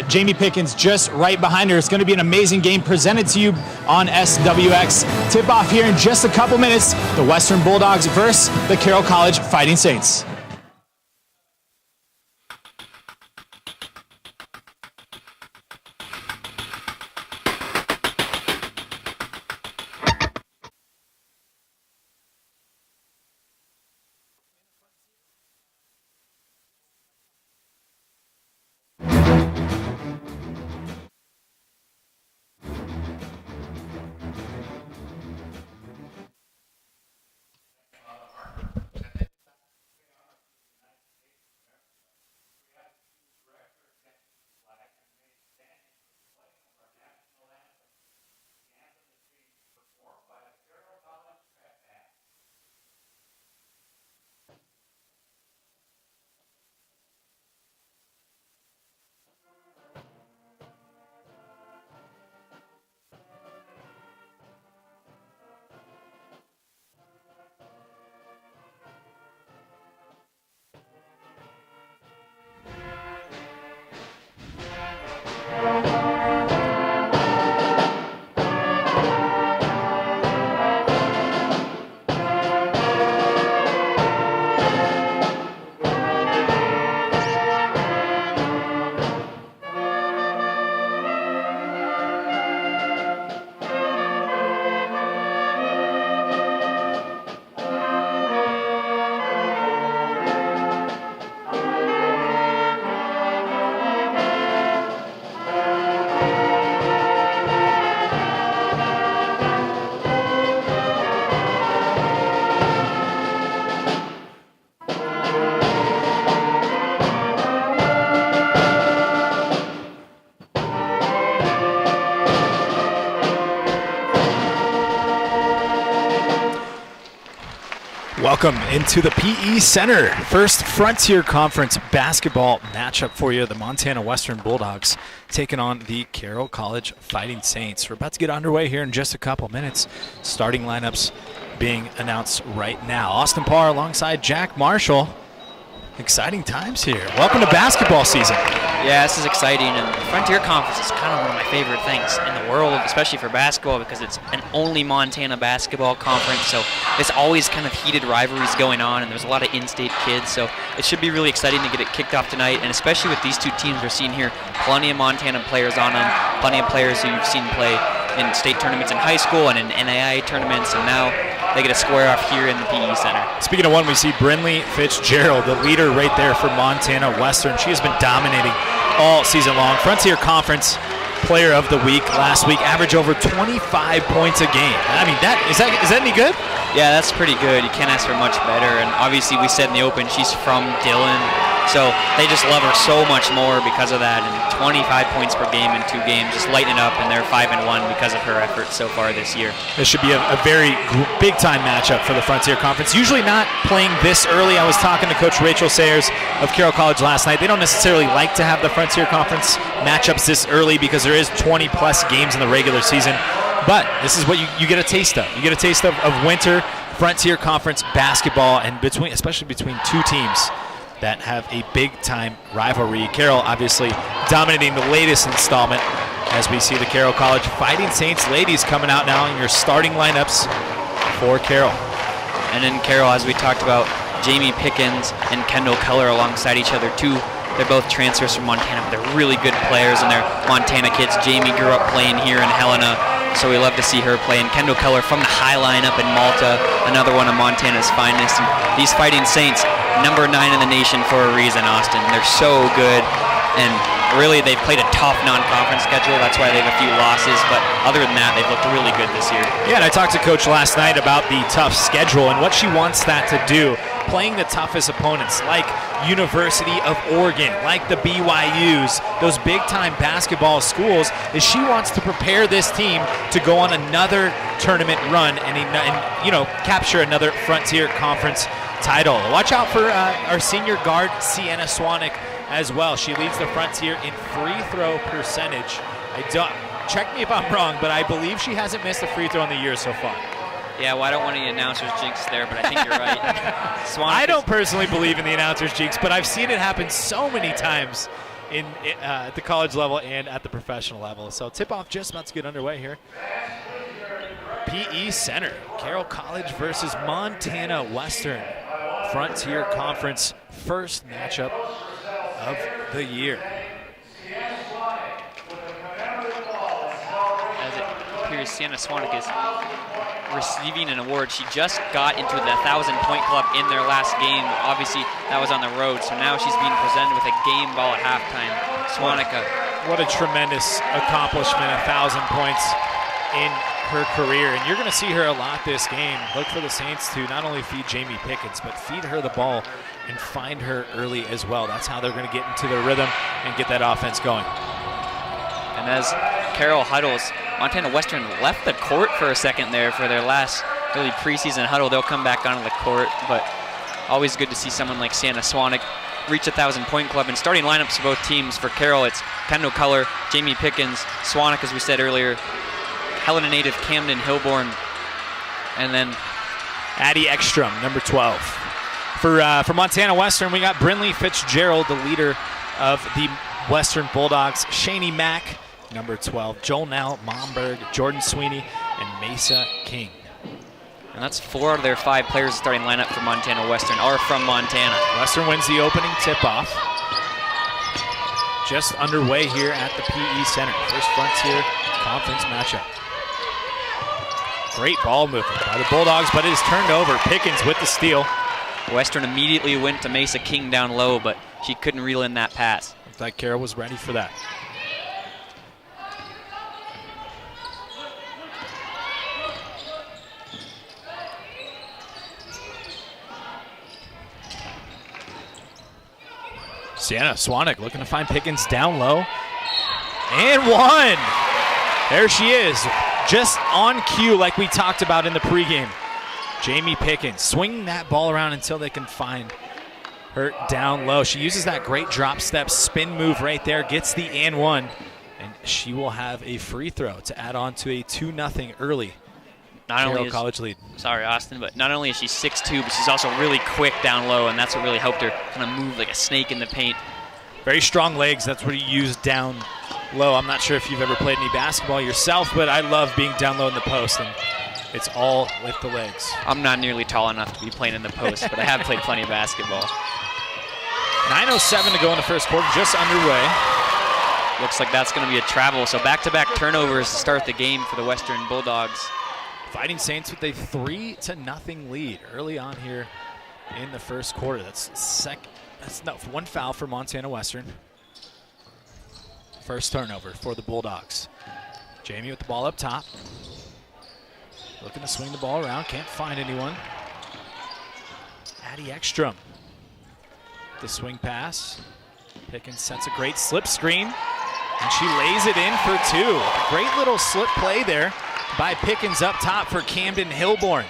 Jamie Pickens just right behind her. It's going to be an amazing game presented to you on SWX. Tip-off here in just a couple minutes. The Western Bulldogs versus the Carroll College Fighting Saints. Welcome into the PE Center. First Frontier Conference basketball matchup for you. The Montana Western Bulldogs taking on the Carroll College Fighting Saints. We're about to get underway here in just a couple minutes. Starting lineups being announced right now. Austin Parr alongside Jack Marshall. Exciting times here. Welcome to basketball season. Yeah, this is exciting, and the Frontier Conference is kind of one of my favorite things in the world, especially for basketball, because it's an only Montana basketball conference, so there's always kind of heated rivalries going on, and there's a lot of in-state kids, so it should be really exciting to get it kicked off tonight, and especially with these two teams we're seeing here, plenty of Montana players on them, plenty of players who you've seen play in state tournaments in high school and in NAIA tournaments, and now they get a square off here in the PE Center. Speaking of one, we see Brinley Fitzgerald, the leader right there for Montana Western. She has been dominating all season long. Frontier Conference Player of the Week last week, average over 25 points a game. I mean, is that any good? Yeah, that's pretty good. You can't ask for much better. And obviously, we said in the open, she's from Dillon, so they just love her so much more because of that. And 25 points per game in 2 games, just lighting it up, and they're 5-1 because of her efforts so far this year. This should be a very big-time matchup for the Frontier Conference. Usually not playing this early. I was talking to Coach Rachel Sayers of Carroll College last night. They don't necessarily like to have the Frontier Conference matchups this early because there is 20-plus games in the regular season. But this is what you get a taste of. You get a taste of winter Frontier Conference basketball, and especially between two teams that have a big-time rivalry. Carroll obviously dominating the latest installment as we see the Carroll College Fighting Saints ladies coming out now in your starting lineups for Carroll. And in Carroll, as we talked about, Jamie Pickens and Kendall Keller alongside each other too. They're both transfers from Montana, but they're really good players, and they're Montana kids. Jamie grew up playing here in Helena, so we love to see her play. And Kendall Keller from the High Line up in Malta, another one of Montana's finest. And these Fighting Saints, number 9 in the nation for a reason, Austin. They're so good, and really they've played a tough non-conference schedule. That's why they have a few losses, but other than that, they've looked really good this year. Yeah, and I talked to Coach last night about the tough schedule and what she wants that to do. Playing the toughest opponents like University of Oregon, like the BYUs, those big-time basketball schools, is she wants to prepare this team to go on another tournament run and capture another Frontier Conference title. Watch out for our senior guard, Sienna Swanik, as well. She leads the Frontier in free throw percentage. Check me if I'm wrong, but I believe she hasn't missed a free throw in the year so far. Yeah, well, I don't want any announcers jinx there, but I think you're right. I don't personally believe in the announcers jinx, but I've seen it happen so many times at the college level and at the professional level. So tip-off just about to get underway here. PE Center, Carroll College versus Montana Western. Frontier Conference first matchup of the year. As it appears, Sienna Swanek is receiving an award. She just got into the 1,000-point club in their last game. Obviously, that was on the road, so now she's being presented with a game ball at halftime. Swanek. What a tremendous accomplishment, 1,000 points in her career, and you're going to see her a lot this game. Look for the Saints to not only feed Jamie Pickens, but feed her the ball and find her early as well. That's how they're going to get into the rhythm and get that offense going. And as Carroll huddles, Montana Western left the court for a second there for their last really preseason huddle. They'll come back onto the court, but always good to see someone like Sienna Swanek reach a 1,000-point club. And starting lineups for both teams, for Carroll, it's Kendall Culler, Jamie Pickens, Swanek, as we said earlier, Helena native Camden Hilborn, and then Addie Ekstrom, number 12. For Montana Western, we got Brinley Fitzgerald, the leader of the Western Bulldogs, Shani Mack, number 12, Joel Momberg, Jordan Sweeney, and Mesa King. And that's 4 out of their 5 players starting lineup for Montana Western are from Montana. Western wins the opening tip-off. Just underway here at the PE Center. First Frontier Conference matchup. Great ball movement by the Bulldogs, but it is turned over. Pickens with the steal. Western immediately went to Mesa King down low, but she couldn't reel in that pass. Looked like Carroll was ready for that. Sienna Swanek looking to find Pickens down low. And one! There she is. Just on cue like we talked about in the pregame. Jamie Pickens swinging that ball around until they can find her down low. She uses that great drop step spin move right there, gets the and one, and she will have a free throw to add on to a 2-0 early Carroll College lead. Sorry, Austin, but not only is she 6'2", but she's also really quick down low, and that's what really helped her kind of move like a snake in the paint. Very strong legs. That's what you use down low. I'm not sure if you've ever played any basketball yourself, but I love being down low in the post, and it's all with the legs. I'm not nearly tall enough to be playing in the post, but I have played plenty of basketball. 9:07 to go in the first quarter, just underway. Looks like that's going to be a travel, so back-to-back turnovers to start the game for the Western Bulldogs. Fighting Saints with a 3-0 lead early on here in the first quarter. That's one foul for Montana Western. First turnover for the Bulldogs. Jamie with the ball up top. Looking to swing the ball around, can't find anyone. Addie Ekstrom. The swing pass. Pickens sets a great slip screen, and she lays it in for 2. A great little slip play there by Pickens up top for Camden Hilborn.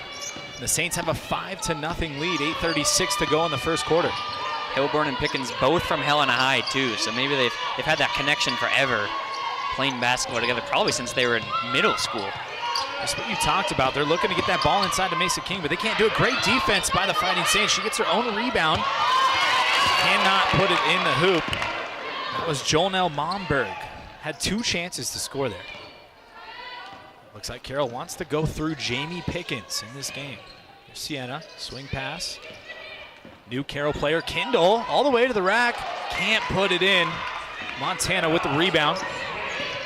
The Saints have a 5-0 lead, 8:36 to go in the first quarter. Hilborn and Pickens both from Helena High too, so maybe they've had that connection forever, playing basketball together, probably since they were in middle school. That's what you talked about. They're looking to get that ball inside to Mesa King, but they can't do it. Great defense by the Fighting Saints. She gets her own rebound. Cannot put it in the hoop. That was Joel Momberg. Had 2 chances to score there. Looks like Carroll wants to go through Jamie Pickens in this game. Here's Sienna, swing pass. New Carroll player, Kendall, all the way to the rack. Can't put it in. Montana with the rebound.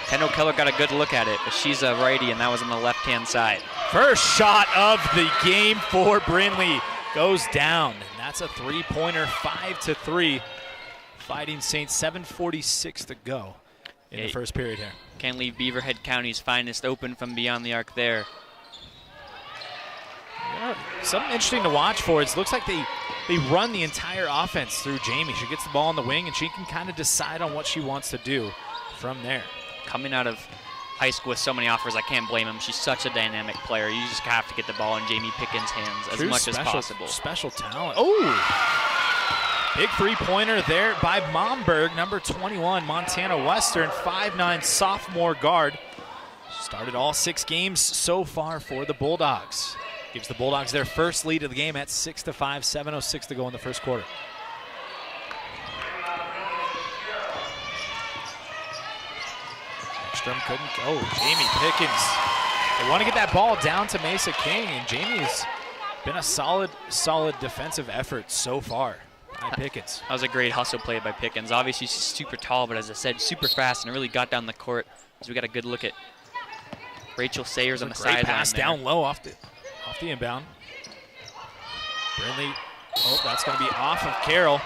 Kendall Keller got a good look at it, but she's a righty, and that was on the left-hand side. First shot of the game for Brinley goes down. And that's a 3-pointer, 5-3. Fighting Saints, 7:46 to go in the first period here. Can't leave Beaverhead County's finest open from beyond the arc there. Yeah, something interesting to watch for. It looks like they run the entire offense through Jamie. She gets the ball on the wing, and she can kind of decide on what she wants to do from there. Coming out of high school with so many offers, I can't blame him. She's such a dynamic player. You just have to get the ball in Jamie Pickens' hands as much as possible. Special talent. Oh! Big 3-pointer there by Momberg, number 21, Montana Western, 5'9" sophomore guard. Started all 6 games so far for the Bulldogs. Gives the Bulldogs their first lead of the game at 6-5, 7:06 to go in the first quarter. Ekstrom couldn't go. Jamie Pickens. They want to get that ball down to Mesa King, and Jamie's been a solid defensive effort so far by Pickens. That was a great hustle play by Pickens. Obviously, she's super tall, but as I said, super fast, and really got down the court. So we got a good look at Rachel Sayers on the sideline. Pass down low off the inbound. Brindley, that's going to be off of Carroll.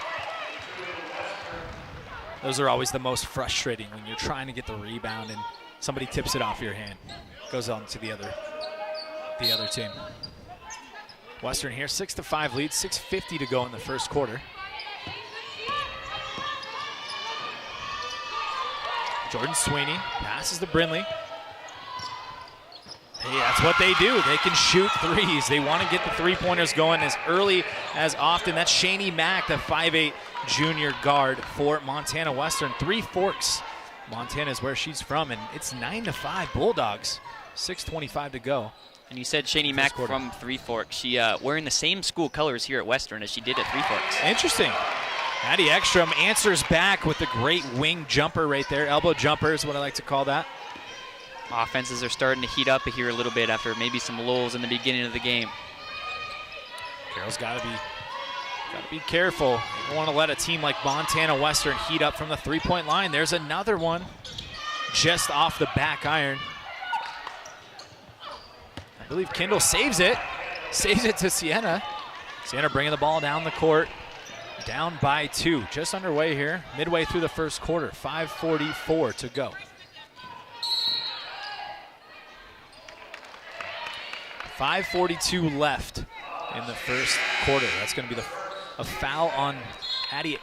Those are always the most frustrating when you're trying to get the rebound and somebody tips it off your hand. Goes on to the other team. Western here, 6-5 lead, 6:50 to go in the first quarter. Jordan Sweeney passes to Brindley. Hey, that's what they do. They can shoot threes. They want to get the three-pointers going as early as often. That's Shani Mack, the 5'8" junior guard for Montana Western. Three Forks. Montana is where she's from, and it's 9-5 Bulldogs. 6:25 to go. And you said Shani Mack from Three Forks. She wearing the same school colors here at Western as she did at Three Forks. Interesting. Maddie Ekstrom answers back with a great wing jumper right there. Elbow jumper is what I like to call that. Offenses are starting to heat up here a little bit after maybe some lulls in the beginning of the game. Carroll's got to be careful. You don't want to let a team like Montana Western heat up from the three-point line. There's another one just off the back iron. I believe Kendall saves it to Sienna. Sienna bringing the ball down the court. Down by 2, just underway here, midway through the first quarter, 5:44 to go. .542 left in the first quarter. That's going to be a foul on Addie.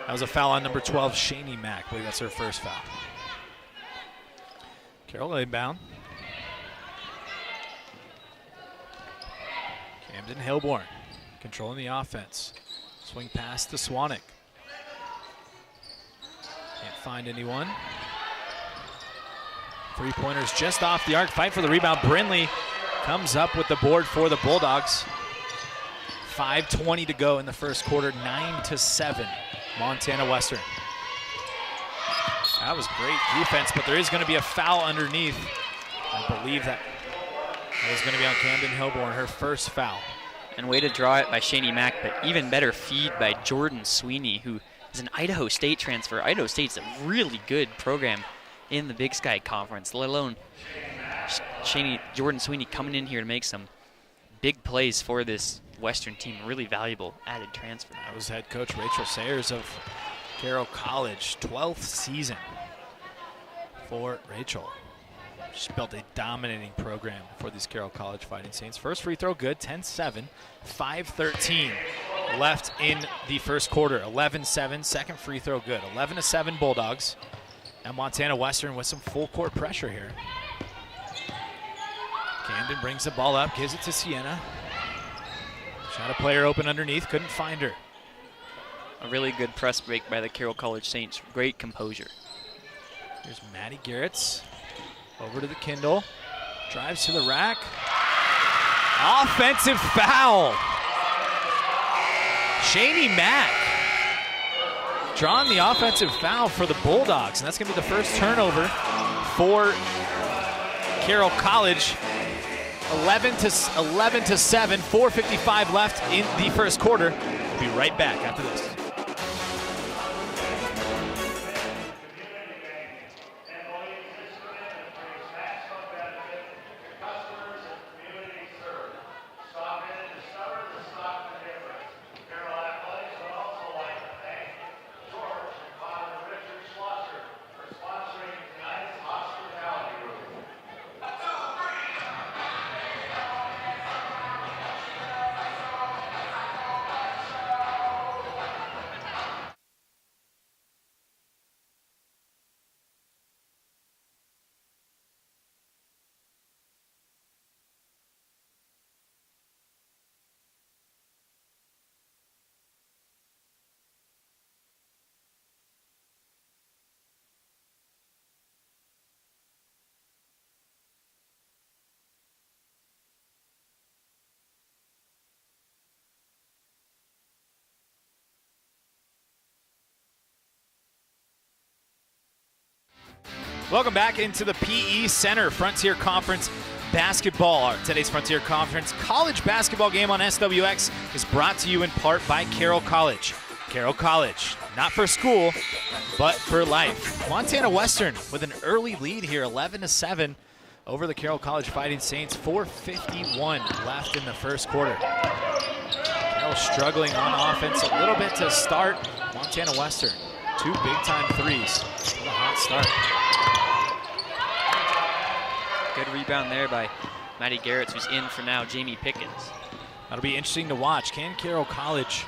That was a foul on number 12, Shani Mack. I believe that's her first foul. Carroll inbound. Camden Hilborn controlling the offense. Swing pass to Swanik. Can't find anyone. Three-pointers just off the arc. Fight for the rebound. Brindley comes up with the board for the Bulldogs. 5:20 to go in the first quarter. 9-7, Montana Western. That was great defense, but there is going to be a foul underneath. I believe that was going to be on Camden Hilborn, her first foul. And way to draw it by Shani Mack, but even better feed by Jordan Sweeney, who is an Idaho State transfer. Idaho State's a really good program in the Big Sky Conference, let alone Jordan Sweeney coming in here to make some big plays for this Western team. Really valuable added transfer. That was head coach Rachel Sayers of Carroll College, 12th season for Rachel. She's built a dominating program for these Carroll College Fighting Saints. First free throw good, 10-7, 5:13 left in the first quarter. 11-7, second free throw good. 11-7 Bulldogs. And Montana Western with some full court pressure here. Camden brings the ball up, gives it to Sienna. Shot a player open underneath, couldn't find her. A really good press break by the Carroll College Saints. Great composure. Here's Maddie Garretts. Over to the Kindle. Drives to the rack. Offensive foul. Shani Mack drawing the offensive foul for the Bulldogs. And that's going to be the first turnover for Carroll College. 11-7, 4:55 left in the first quarter. We'll be right back after this. Welcome back into the PE Center Frontier Conference basketball. Today's Frontier Conference college basketball game on SWX is brought to you in part by Carroll College. Carroll College, not for school, but for life. Montana Western with an early lead here, 11-7 over the Carroll College Fighting Saints. 4:51 left in the first quarter. Carroll struggling on offense a little bit to start. Montana Western, 2 big-time threes. What a hot start. Good rebound there by Maddie Garretts, who's in for now Jamie Pickens. That'll be interesting to watch. Can Carroll College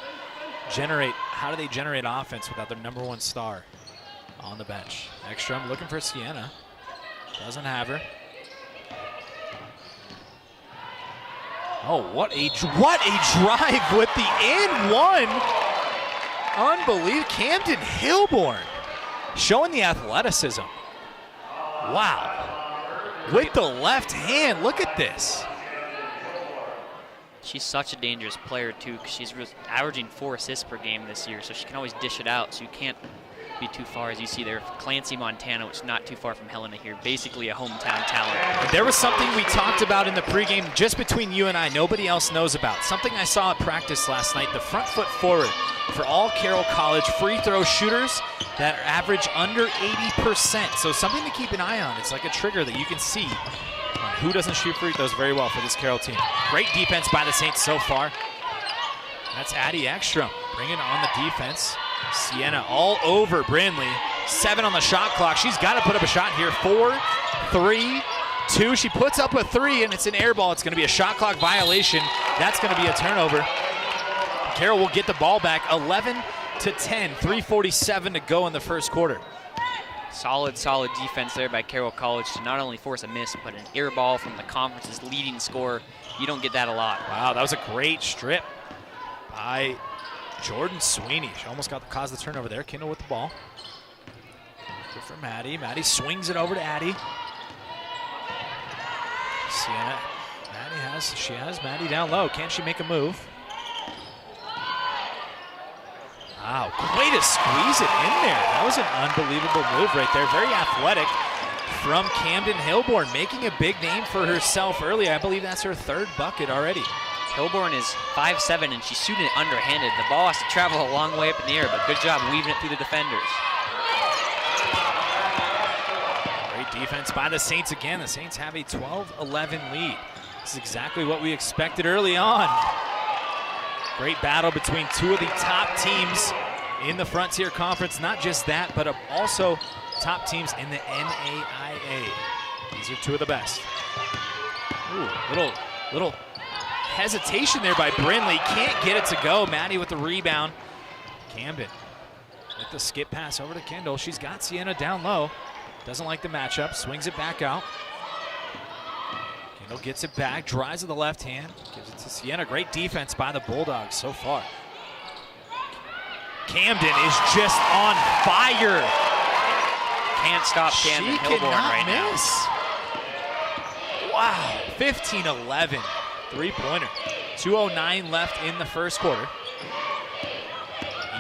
generate, how do they generate offense without their #1 star on the bench? Ekstrom looking for Sienna. Doesn't have her. Oh, what a drive with the and one. Unbelievable. Camden Hilborn showing the athleticism. Wow. With the left hand, look at this. She's such a dangerous player too, because she's averaging 4 assists per game this year, so she can always dish it out, so you can't be too far. As you see there, Clancy, Montana, which is not too far from Helena here, basically a hometown talent. There was something we talked about in the pregame just between you and I, nobody else knows about. Something I saw at practice last night, the front foot forward for all Carroll College free throw shooters that average under 80%. So something to keep an eye on. It's like a trigger that you can see on who doesn't shoot free throws very well for this Carroll team. Great defense by the Saints so far. That's Addie Ekstrom bringing on the defense. Sienna all over Brindley. 7 on the shot clock. She's got to put up a shot here. 4, 3, 2. She puts up a 3, and it's an air ball. It's going to be a shot clock violation. That's going to be a turnover. Carroll will get the ball back. 11-10. 3:47 to go in the first quarter. Solid defense there by Carroll College to not only force a miss, but an air ball from the conference's leading scorer. You don't get that a lot. Wow, that was a great strip by Jordan Sweeney. She almost caused the turnover there. Kendall with the ball. Good for Maddie. Maddie swings it over to Addie. Sienna. She has Maddie down low. Can she make a move? Wow, way to squeeze it in there. That was an unbelievable move right there. Very athletic from Camden Hilborn, making a big name for herself early. I believe that's her 3rd bucket already. Hilborn is 5'7", and she's shooting it underhanded. The ball has to travel a long way up in the air, but good job weaving it through the defenders. Great defense by the Saints again. The Saints have a 12-11 lead. This is exactly what we expected early on. Great battle between 2 of the top teams in the Frontier Conference. Not just that, but also top teams in the NAIA. These are 2 of the best. Ooh, little hesitation there by Brindley. Can't get it to go. Maddie with the rebound. Camden with the skip pass over to Kendall. She's got Sienna down low. Doesn't like the matchup. Swings it back out. Kendall gets it back. Drives with the left hand. Gives it to Sienna. Great defense by the Bulldogs so far. Camden is just on fire. Can't stop Camden Hilborn right miss. Wow. 15-11. 3-pointer. 2:09 left in the first quarter.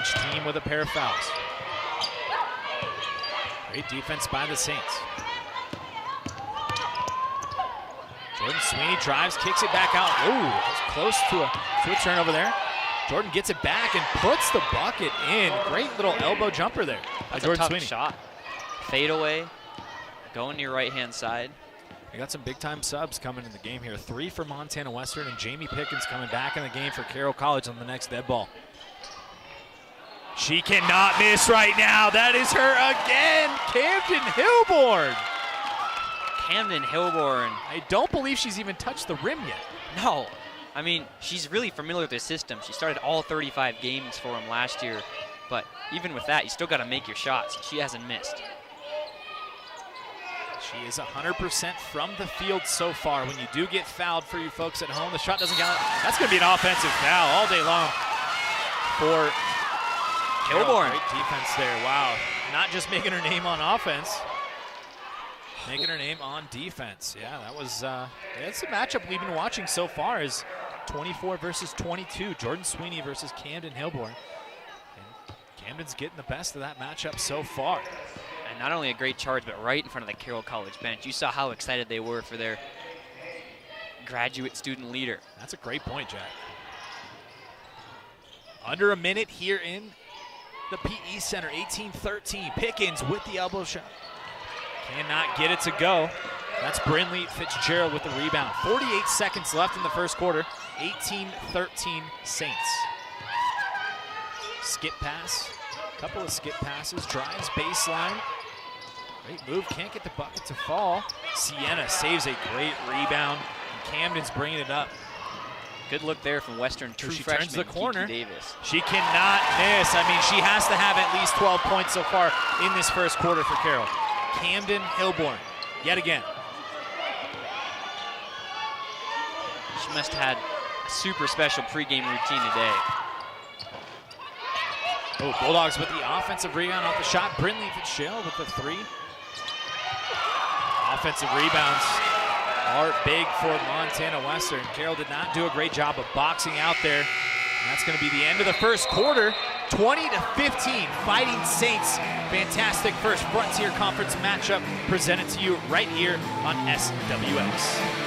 Each team with a pair of fouls. Great defense by the Saints. Jordan Sweeney drives, kicks it back out. Ooh, it's close to a turnover there. Jordan gets it back and puts the bucket in. Great little elbow jumper there by Jordan Sweeney. Shot. Fade away. Going to your right-hand side. We got some big-time subs coming in the game here. 3 for Montana Western, and Jamie Pickens coming back in the game for Carroll College on the next dead ball. She cannot miss right now. That is her again, Camden Hilborn. Camden Hilborn. I don't believe she's even touched the rim yet. No. I mean, she's really familiar with their system. She started all 35 games for them last year. But even with that, you still got to make your shots. She hasn't missed. She is 100% from the field so far. When you do get fouled for you folks at home, the shot doesn't count. That's going to be an offensive foul all day long for Hilborn. Great defense there. Wow. Not just making her name on offense, making her name on defense. Yeah, that was that's the matchup we've been watching so far is 24 versus 22. Jordan Sweeney versus Camden Hilborn. And Camden's getting the best of that matchup so far. And not only a great charge, but right in front of the Carroll College bench. You saw how excited they were for their graduate student leader. That's a great point, Jack. Under a minute here in the PE Center, 18-13. Pickens with the elbow shot. Cannot get it to go. That's Brinley Fitzgerald with the rebound. 48 seconds left in the first quarter. 18-13 Saints. Skip pass. Couple of skip passes. Drives baseline. Great move. Can't get the bucket to fall. Sienna saves a great rebound. And Camden's bringing it up. Good look there from Western true She freshman turns the corner. Kiki Davis. She cannot miss. I mean, she has to have at least 12 points so far in this first quarter for Carroll. Camden Hilborn, yet again. She must have had a super special pregame routine today. Oh, Bulldogs with the offensive rebound off the shot. Brinley Fitzgerald with the three. Offensive rebounds are big for Montana Western. Carroll did not do a great job of boxing out there. And that's going to be the end of the first quarter. 20-15, Fighting Saints. Fantastic first Frontier Conference matchup presented to you right here on SWX.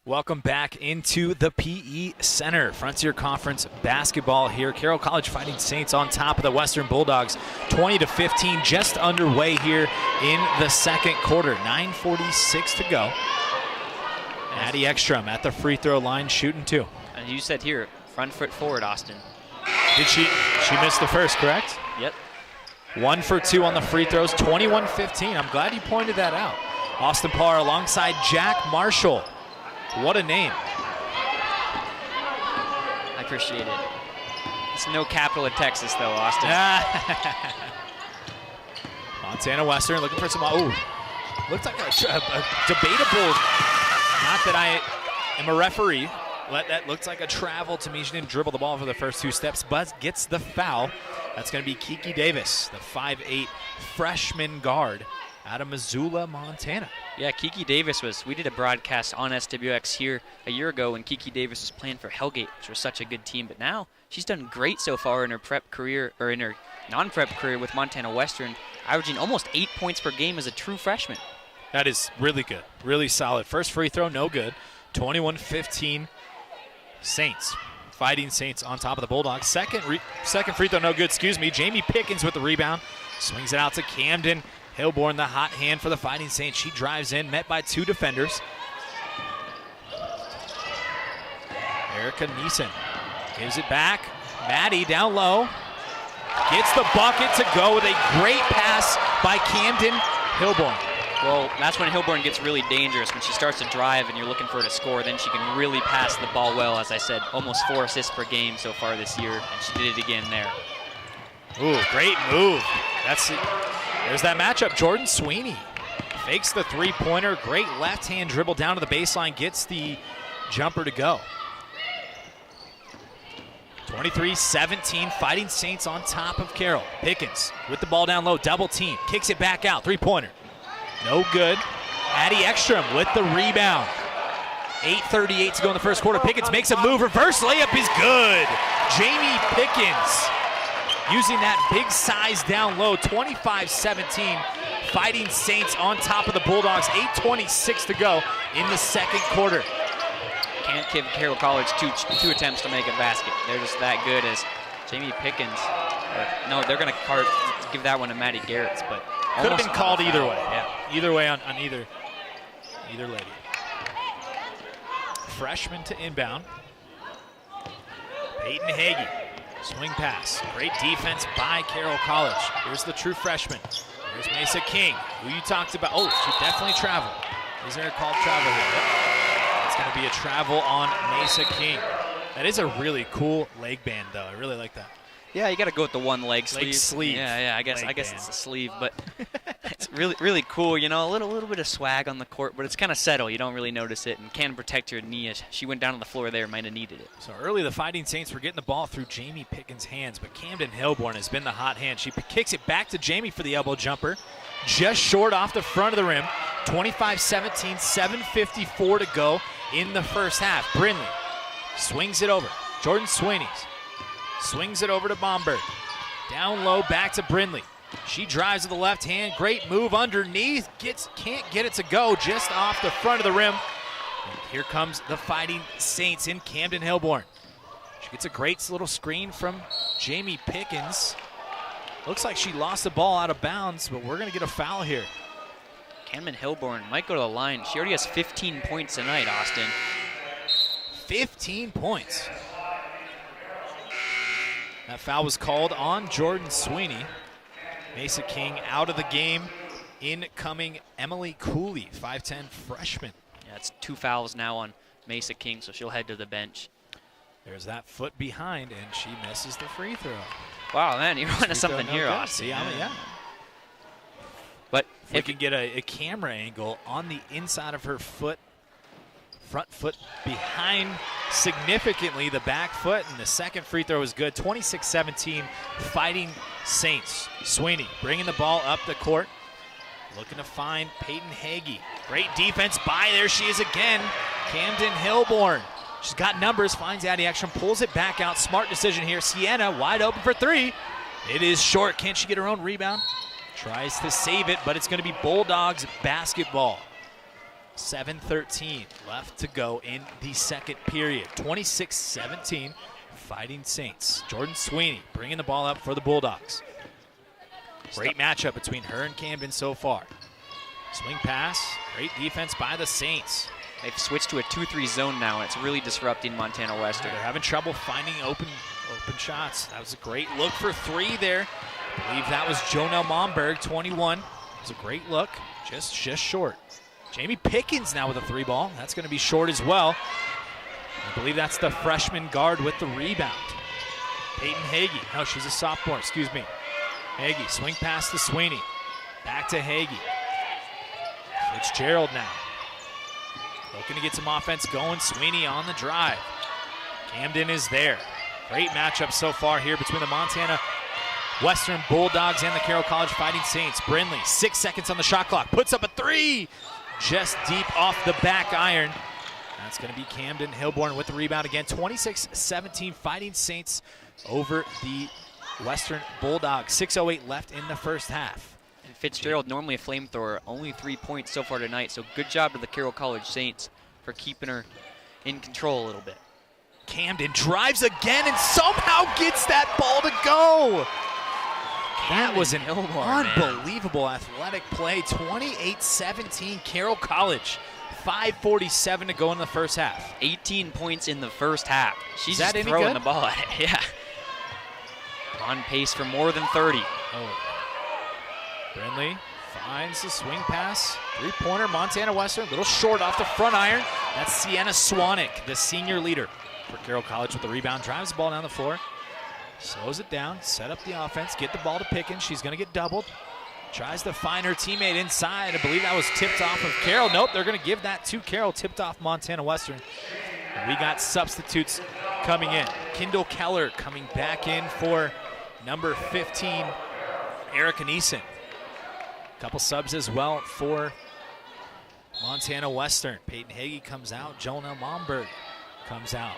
Welcome back into the PE Center. Frontier Conference basketball here. Carroll College Fighting Saints on top of the Western Bulldogs. 20-15, just underway here in the second quarter. 9:46 to go. Addie Ekstrom at the free throw line shooting two. And you said here, front foot forward, Austin. Did she missed the first, correct? Yep. 1 for 2 on the free throws, 21-15. I'm glad you pointed that out. Austin Parr alongside Jack Marshall. What a name. I appreciate it. It's no capital of Texas, though, Austin. Montana Western looking for some, looks like a debatable, not that I am a referee, that looks like a travel to me. She didn't dribble the ball for the first 2 steps, but gets the foul. That's going to be Kiki Davis, the 5'8" freshman guard out of Missoula, Montana. Yeah, Kiki Davis we did a broadcast on SWX here a year ago when Kiki Davis was playing for Hellgate, which was such a good team. But now she's done great so far in her prep career, or in her non-prep career with Montana Western, averaging almost 8 points per game as a true freshman. That is really good, really solid. First free throw, no good. 21-15 Saints. Fighting Saints on top of the Bulldogs. Second free throw, no good, excuse me. Jamie Pickens with the rebound. Swings it out to Camden Hilborn, the hot hand for the Fighting Saints. She drives in, met by 2 defenders. Erica Neeson gives it back. Maddie down low. Gets the bucket to go with a great pass by Camden Hilborn. Well, that's when Hilborn gets really dangerous. When she starts to drive and you're looking for her to score, then she can really pass the ball well. As I said, almost 4 assists per game so far this year, and she did it again there. Ooh, great move. That's it. There's that matchup. Jordan Sweeney fakes the three-pointer. Great left-hand dribble down to the baseline. Gets the jumper to go. 23-17, Fighting Saints on top of Carroll. Pickens with the ball down low, double team. Kicks it back out, three-pointer. No good. Addie Ekstrom with the rebound. 8:38 to go in the first quarter. Pickens makes a move. Reverse layup is good. Jamie Pickens using that big size down low. 25-17. Fighting Saints on top of the Bulldogs. 8:26 to go in the second quarter. Can't give Carroll College two attempts to make a basket. They're just that good as Jamie Pickens. No, they're going to give that one to Maddie Garrett's, but could have been called either way. Yeah. Either way on either lady. Freshman to inbound. Peyton Hagee. Swing pass. Great defense by Carroll College. Here's the true freshman. Here's Mesa King, who you talked about. Oh, she definitely traveled. Is there a called travel here? It's going to be a travel on Mesa King. That is a really cool leg band, though. I really like that. Yeah, you got to go with the one leg sleeve. Leg sleeve. Yeah. I guess it's a sleeve, but it's really cool. You know, a little bit of swag on the court, but it's kind of subtle. You don't really notice it, and can protect your knee. As she went down on the floor there, might have needed it. So early, the Fighting Saints were getting the ball through Jamie Pickens' hands, but Camden Hilborn has been the hot hand. She kicks it back to Jamie for the elbow jumper, just short off the front of the rim. 25-17, 7:54 to go in the first half. Brindley swings it over. Jordan Sweeney swings it over to Bomberg. Down low, back to Brindley. She drives to the left hand. Great move underneath. Can't get it to go, just off the front of the rim. And here comes the Fighting Saints in Camden Hilborn. She gets a great little screen from Jamie Pickens. Looks like she lost the ball out of bounds, but we're going to get a foul here. Camden Hilborn might go to the line. She already has 15 points tonight, Austin. 15 points. That foul was called on Jordan Sweeney. Mesa King out of the game. Incoming Emily Cooley, 5'10 freshman. Yeah, it's 2 fouls now on Mesa King, so she'll head to the bench. There's that foot behind, and she misses the free throw. Wow, man, you're onto something here, Austin. Yeah. But if we could get a camera angle on the inside of her foot, front foot behind significantly the back foot, and the second free throw is good. 26-17, Fighting Saints. Sweeney bringing the ball up the court, looking to find Peyton Hagee. Great defense by, there she is again, Camden Hilborn. She's got numbers, finds Addie Ekstrom, pulls it back out. Smart decision here. Sienna wide open for three. It is short. Can she get her own rebound? Tries to save it, but it's going to be Bulldogs basketball. 7:13 left to go in the second period. 26-17, Fighting Saints. Jordan Sweeney bringing the ball up for the Bulldogs. Great matchup between her and Camden so far. Swing pass, great defense by the Saints. They've switched to a 2-3 zone now, and it's really disrupting Montana Western. They're having trouble finding open shots. That was a great look for three there. I believe that was Jonelle Momberg, 21. It was a great look, just short. Jamie Pickens now with a three ball. That's going to be short as well. I believe that's the freshman guard with the rebound. Peyton Hagee. No, she's a sophomore, excuse me. Hagee, swing pass to Sweeney. Back to Hagee. Fitzgerald now. Looking to get some offense going. Sweeney on the drive. Camden is there. Great matchup so far here between the Montana Western Bulldogs and the Carroll College Fighting Saints. Brindley, 6 seconds on the shot clock. Puts up a three. Just deep off the back iron. That's going to be Camden Hilborn with the rebound again. 26-17, Fighting Saints over the Western Bulldogs. 6:08 left in the first half. And Fitzgerald, normally a flamethrower, only 3 points so far tonight. So good job to the Carroll College Saints for keeping her in control a little bit. Camden drives again and somehow gets that ball to go. That was an unbelievable athletic play. 28-17 Carroll College. 5:47 to go in the first half. 18 points in the first half. She's just any throwing good? the ball at it. Yeah. On pace for more than 30. Oh. Brindley finds the swing pass. Three-pointer, Montana Western. A little short off the front iron. That's Sienna Swanek, the senior leader for Carroll College with the rebound. Drives the ball down the floor. Slows it down, set up the offense, get the ball to Pickens. She's going to get doubled. Tries to find her teammate inside. I believe that was tipped off of Carroll. Nope, they're going to give that to Carroll. Tipped off Montana Western. And we got substitutes coming in. Kendall Keller coming back in for number 15, Erica Neeson. Couple subs as well for Montana Western. Peyton Hagee comes out. Jonah Momberg comes out.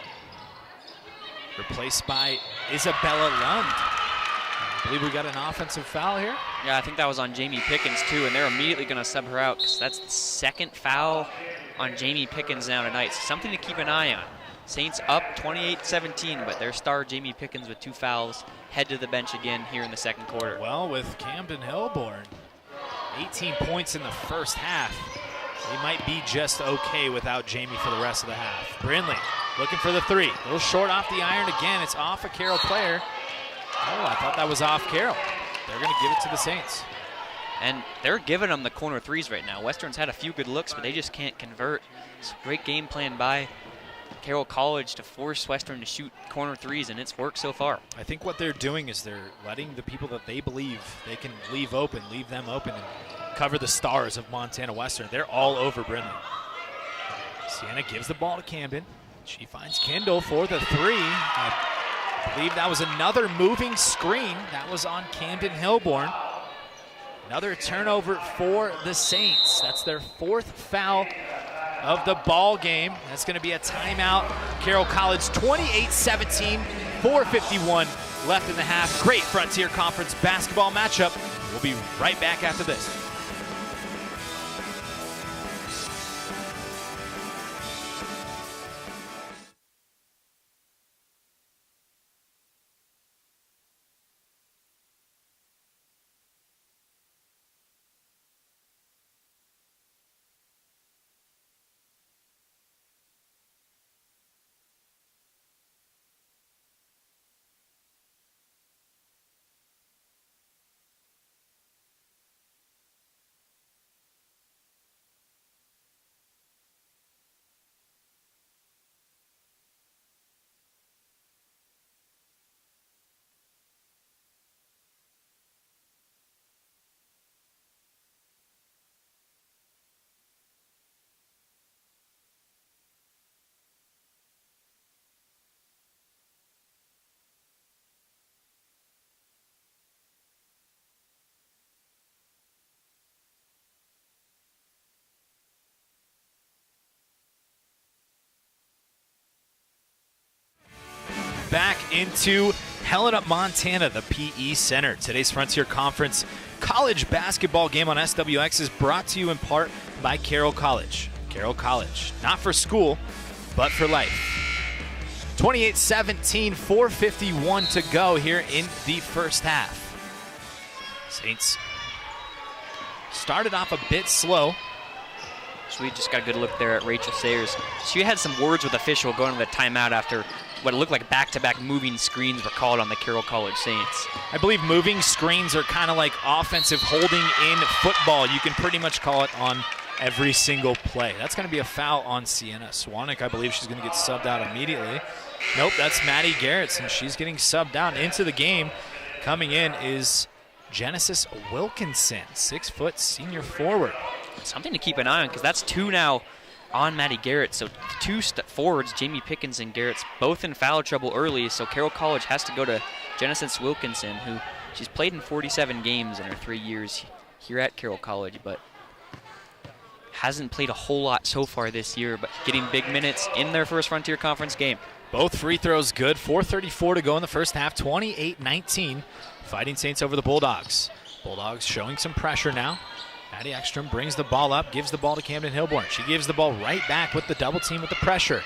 Replaced by Isabella Lund. I believe we got an offensive foul here. Yeah, I think that was on Jamie Pickens too, and they're immediately going to sub her out because that's the second foul on Jamie Pickens now tonight. So something to keep an eye on. Saints up 28-17, but their star Jamie Pickens with 2 fouls head to the bench again here in the second quarter. Well, with Camden Hillborn, 18 points in the first half. They might be just okay without Jamie for the rest of the half. Brindley looking for the three. A little short off the iron again. It's off a Carroll player. Oh, I thought that was off Carroll. They're going to give it to the Saints. And they're giving them the corner threes right now. Western's had a few good looks, but they just can't convert. It's a great game plan by Carroll College to force Western to shoot corner threes, and it's worked so far. I think what they're doing is they're letting the people that they believe they can leave them open and cover the stars of Montana Western. They're all over Brindley. Sienna gives the ball to Camden. She finds Kendall for the three. I believe that was another moving screen. That was on Camden Hillborn. Another turnover for the Saints. That's their 4th foul of the ball game. That's going to be a timeout. Carroll College 28-17, 4:51 left in the half. Great Frontier Conference basketball matchup. We'll be right back after this. Back into Helena, Montana, the PE Center. Today's Frontier Conference college basketball game on SWX is brought to you in part by Carroll College. Carroll College, not for school, but for life. 28-17, 4:51 to go here in the first half. Saints started off a bit slow. So we just got a good look there at Rachel Sayers. She had some words with official going to the timeout after what it looked like back-to-back moving screens were called on the Carroll College Saints. I believe moving screens are kind of like offensive holding in football. You can pretty much call it on every single play. That's going to be a foul on Sienna Swanek. I believe she's going to get subbed out immediately. Nope, that's Maddie Garrettson. She's getting subbed down into the game. Coming in is Genesis Wilkinson, 6-foot senior forward. Something to keep an eye on because that's 2 now on Maddie Garrett. So 2 forwards, Jamie Pickens and Garrett's both in foul trouble early. So Carroll College has to go to Genesis Wilkinson, who she's played in 47 games in her 3 years here at Carroll College, but hasn't played a whole lot so far this year, but getting big minutes in their first Frontier Conference game. Both free throws good. 4:34 to go in the first half. 28-19. Fighting Saints over the Bulldogs. Bulldogs showing some pressure now. Maddie Ekstrom brings the ball up, gives the ball to Camden Hillborn. She gives the ball right back with the double team with the pressure.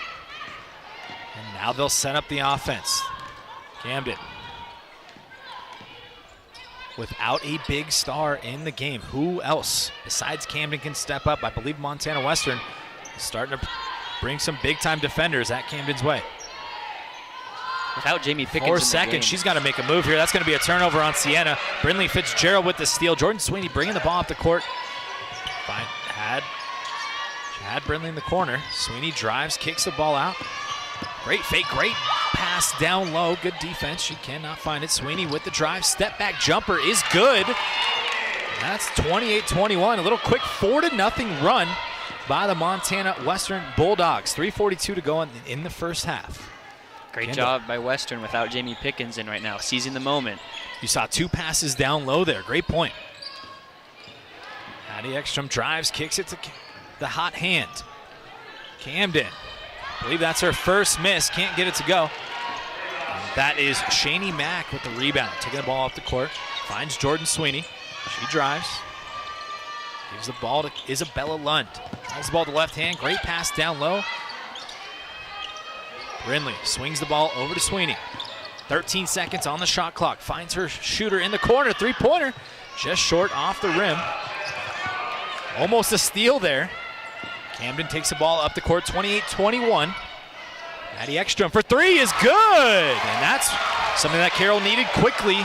And now they'll set up the offense. Camden. Without a big star in the game, who else besides Camden can step up? I believe Montana Western is starting to bring some big-time defenders at Camden's way. Without Jamie Pickens 4 seconds, she's got to make a move here. That's going to be a turnover on Sienna. Brindley Fitzgerald with the steal. Jordan Sweeney bringing the ball up the court. Fine. Had Brindley in the corner. Sweeney drives, kicks the ball out. Great fake, great pass down low. Good defense. She cannot find it. Sweeney with the drive. Step back jumper is good. That's 28-21. A little quick 4-0 run by the Montana Western Bulldogs. 3:42 to go in the first half. Great job by Western without Jamie Pickens in right now, seizing the moment. You saw 2 passes down low there. Great point. Addie Ekstrom drives, kicks it to the hot hand. Camden. I believe that's her first miss. Can't get it to go. And that is Shani Mack with the rebound. Taking the ball off the court. Finds Jordan Sweeney. She drives. Gives the ball to Isabella Lund. Drives the ball to the left hand. Great pass down low. Brindley swings the ball over to Sweeney. 13 seconds on the shot clock. Finds her shooter in the corner. 3-pointer. Just short off the rim. Almost a steal there. Camden takes the ball up the court. 28-21. Addie Ekstrom for 3 is good. And that's something that Carroll needed quickly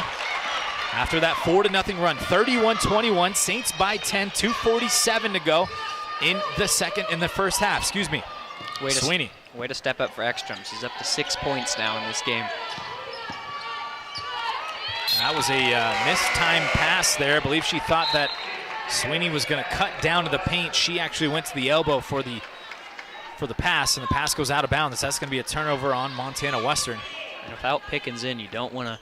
after that 4-0 run. 31-21. Saints by 10. 2:47 to go in the first half. Excuse me. Sweeney. Way to step up for Ekstrom. She's up to 6 points now in this game. That was a missed time pass there. I believe she thought that Sweeney was going to cut down to the paint. She actually went to the elbow for the pass, and the pass goes out of bounds. That's going to be a turnover on Montana Western. And without Pickens in, you don't want to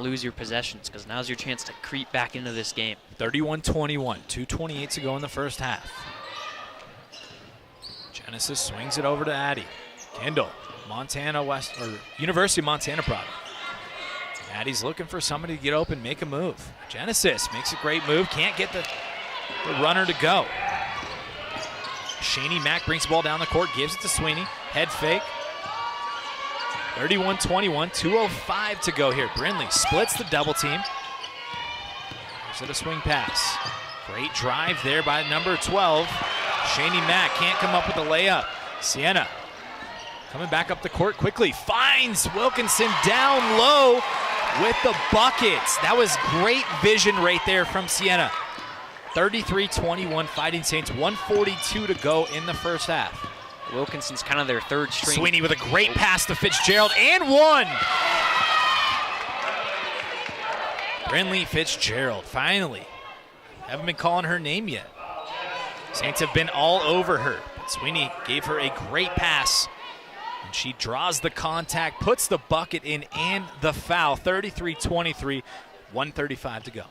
lose your possessions because now's your chance to creep back into this game. 31-21. 2:28 to go in the first half. Genesis swings it over to Addie. Kendall, University of Montana product. Addie's looking for somebody to get open, make a move. Genesis makes a great move, can't get the runner to go. Shani Mack brings the ball down the court, gives it to Sweeney. Head fake. 31-21, 2:05 to go here. Brindley splits the double team. Gives it a swing pass. Great drive there by number 12. Shani Mack can't come up with a layup. Sienna coming back up the court quickly. Finds Wilkinson down low with the buckets. That was great vision right there from Sienna. 33-21 Fighting Saints. 1:42 to go in the first half. Wilkinson's kind of their third string. Sweeney with a great pass to Fitzgerald and one. Brindley Fitzgerald, finally. Haven't been calling her name yet. Saints have been all over her. But Sweeney gave her a great pass. And she draws the contact, puts the bucket in and the foul. 33-23, 1:35 to go.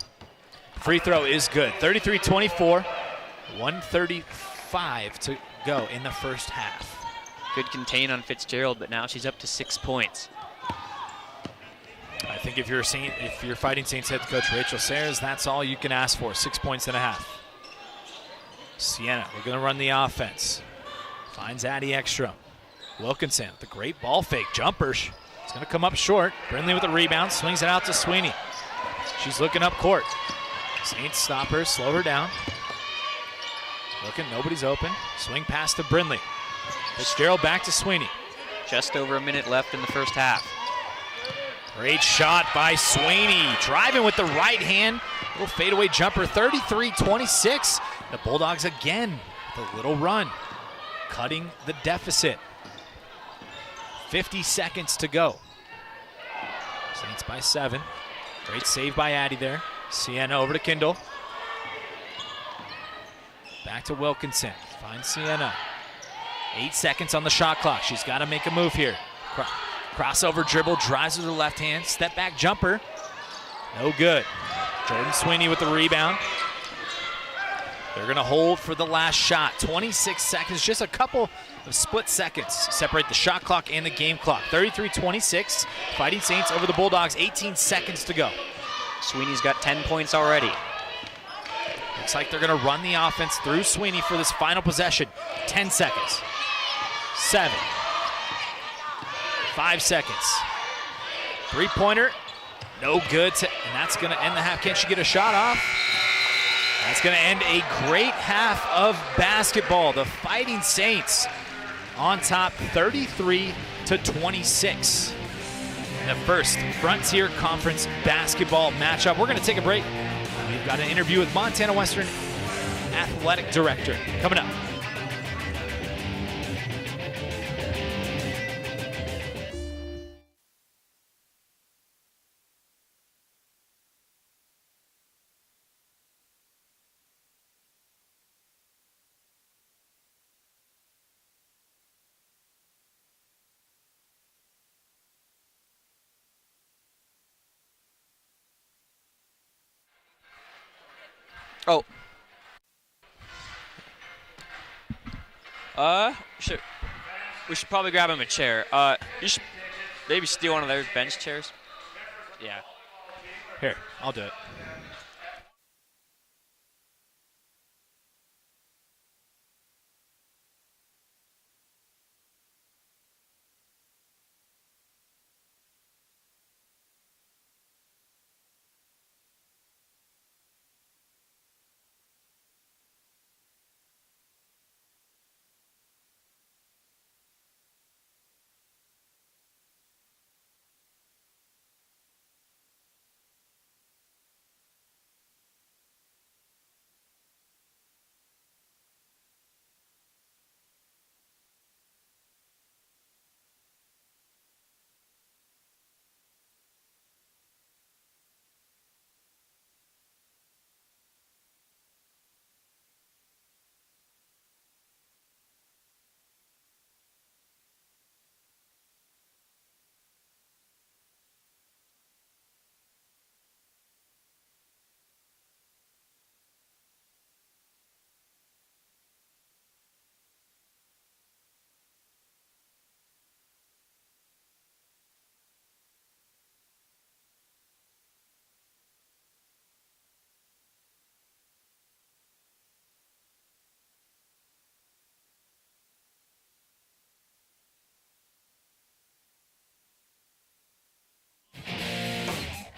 Free throw is good. 33-24, 1:35 to go in the first half. Good contain on Fitzgerald, but now she's up to 6 points. I think if you're Fighting Saints head coach Rachel Sayers, that's all you can ask for. 6 points and a half. Sienna, we're going to run the offense. Finds Addie Ekstrom. Wilkinson, the great ball fake jumper. It's going to come up short. Brindley with the rebound, swings it out to Sweeney. She's looking up court. Saints stop her, slow her down. Looking, nobody's open. Swing pass to Brindley. Fitzgerald back to Sweeney. Just over a minute left in the first half. Great shot by Sweeney. Driving with the right hand. Little fadeaway jumper, 33-26. The Bulldogs again with a little run. Cutting the deficit. 50 seconds to go. Saints by 7. Great save by Addie there. Sienna over to Kindle. Back to Wilkinson. Finds Sienna. 8 seconds on the shot clock. She's got to make a move here. Crossover dribble, drives with the left hand. Step back jumper. No good. Jordan Sweeney with the rebound. They're going to hold for the last shot. 26 seconds, just a couple of split seconds separate the shot clock and the game clock. 33-26, Fighting Saints over the Bulldogs, 18 seconds to go. Sweeney's got 10 points already. Looks like they're going to run the offense through Sweeney for this final possession. 10 seconds. 7, 5 seconds. Three-pointer, no good, and that's going to end the half. Can't she get a shot off? That's going to end a great half of basketball. The Fighting Saints on top 33-26. In the first Frontier Conference basketball matchup. We're going to take a break. We've got an interview with Montana Western Athletic Director coming up. Oh. We should probably grab him a chair. You should maybe steal one of those bench chairs. Yeah. Here, I'll do it.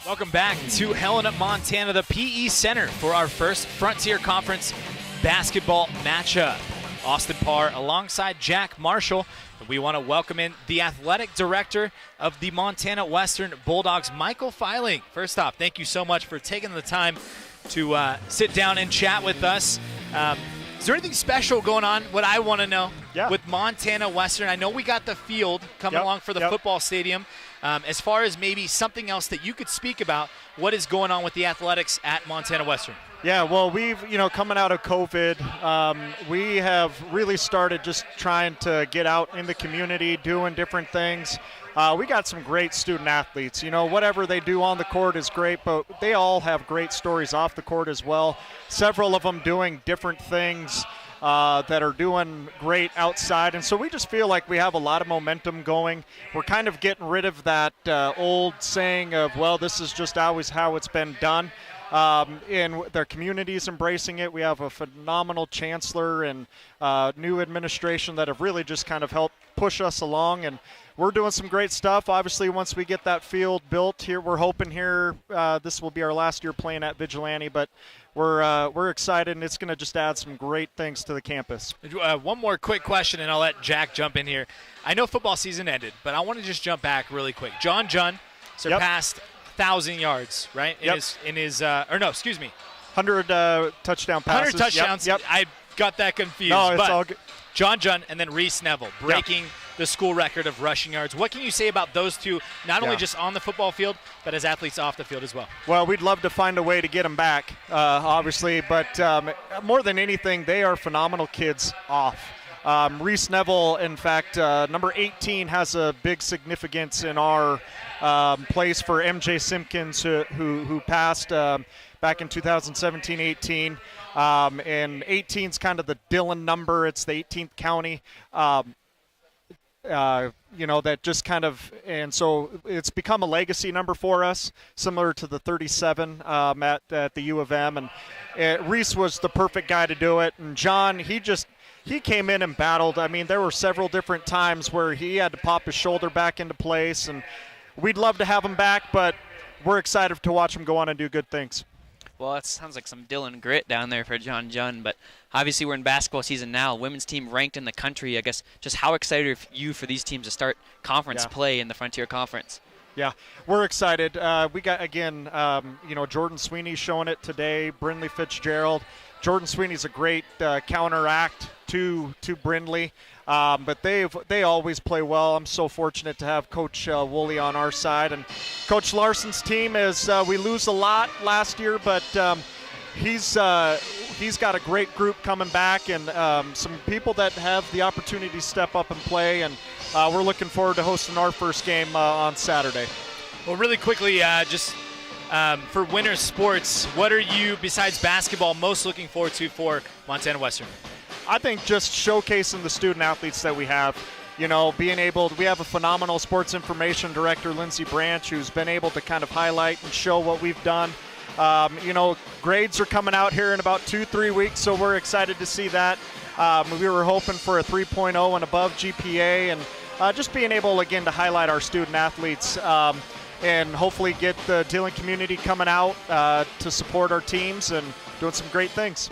Welcome back to Helena, Montana, the PE Center for our first Frontier Conference basketball matchup. Austin Parr alongside Jack Marshall. We want to welcome in the athletic director of the Montana Western Bulldogs, Michael Filing. First off, thank you so much for taking the time to sit down and chat with us. Is there anything special going on, what I want to know, with Montana Western? I know we got the field coming along for the football stadium. As far as maybe something else that you could speak about, what is going on with the athletics at Montana Western? Yeah, well, we've, coming out of COVID, we have really started just trying to get out in the community, doing different things. We got some great student athletes. Whatever they do on the court is great, but they all have great stories off the court as well. Several of them doing different things that are doing great outside. And so we just feel like we have a lot of momentum going. We're kind of getting rid of that old saying of, well, this is just always how it's been done. And their community is embracing it. We have a phenomenal chancellor and new administration that have really just kind of helped push us along. And we're doing some great stuff. Obviously, once we get that field built here, we're hoping here this will be our last year playing at Vigilante, but we're excited, and it's going to just add some great things to the campus. One more quick question, and I'll let Jack jump in here. I know football season ended, but I want to just jump back really quick. John Junn surpassed 1,000 yards, right? In his 100 touchdown passes. 100 touchdowns. Yep. I got that confused. No, it's all good. John Junn and then Reese Neville breaking the school record of rushing yards. What can you say about those two, not only just on the football field, but as athletes off the field as well? Well, we'd love to find a way to get them back, obviously, but more than anything, they are phenomenal kids off. Reese Neville, in fact, number 18 has a big significance in our place for MJ Simpkins, who passed back in 2017-18. And 18 is kind of the Dillon number. It's the 18th county. That just kind of, and so it's become a legacy number for us, similar to the 37 at the U of M. And Reese was the perfect guy to do it. And John, he came in and battled. I mean, there were several different times where he had to pop his shoulder back into place, and we'd love to have him back, but we're excited to watch him go on and do good things. Well, it sounds like some Dylan grit down there for John Junn, but obviously we're in basketball season now. Women's team ranked in the country. I guess just how excited are you for these teams to start conference play in the Frontier Conference? Yeah, we're excited. We got, again, Jordan Sweeney showing it today, Brindley Fitzgerald. Jordan Sweeney's a great counteract to Brindley, but they always play well. I'm so fortunate to have Coach Woolley on our side. And Coach Larson's team is, we lose a lot last year, but he's got a great group coming back and some people that have the opportunity to step up and play, and we're looking forward to hosting our first game on Saturday. Well, really quickly, for winter sports, what are you, besides basketball, most looking forward to for Montana Western? I think just showcasing the student athletes that we have. We have a phenomenal sports information director, Lindsay Branch, who's been able to kind of highlight and show what we've done. Grades are coming out here in about 2-3 weeks, so we're excited to see that. We were hoping for a 3.0 and above GPA, and just being able, again, to highlight our student athletes and hopefully get the Dillon community coming out to support our teams and doing some great things.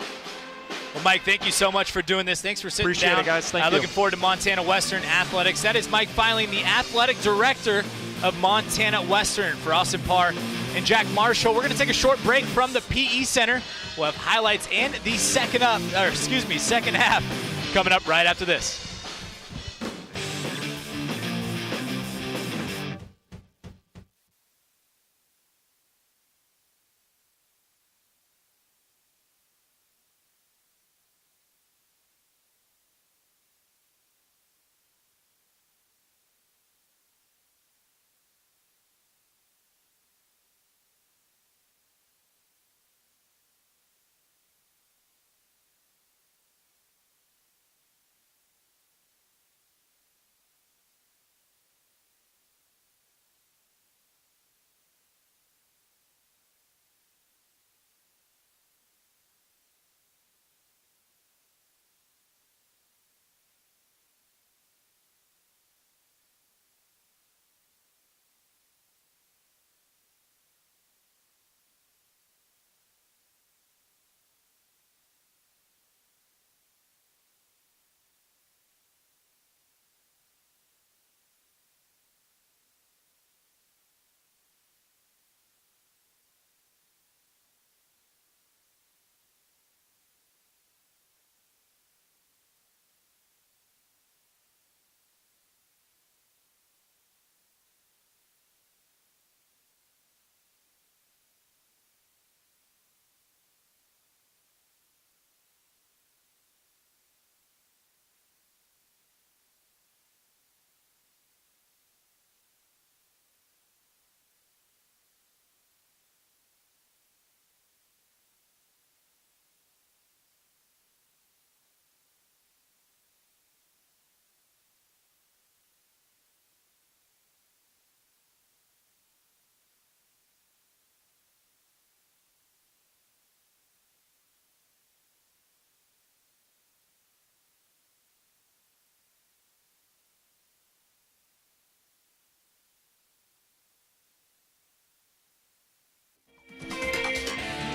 Well, Mike, thank you so much for doing this. Thanks for sitting Appreciate down. it, guys. Thank you. Looking forward to Montana Western Athletics. That is Mike Filing, the athletic director of Montana Western. For Austin Parr and Jack Marshall, we're going to take a short break from the PE Center. We'll have highlights and the second half coming up right after this.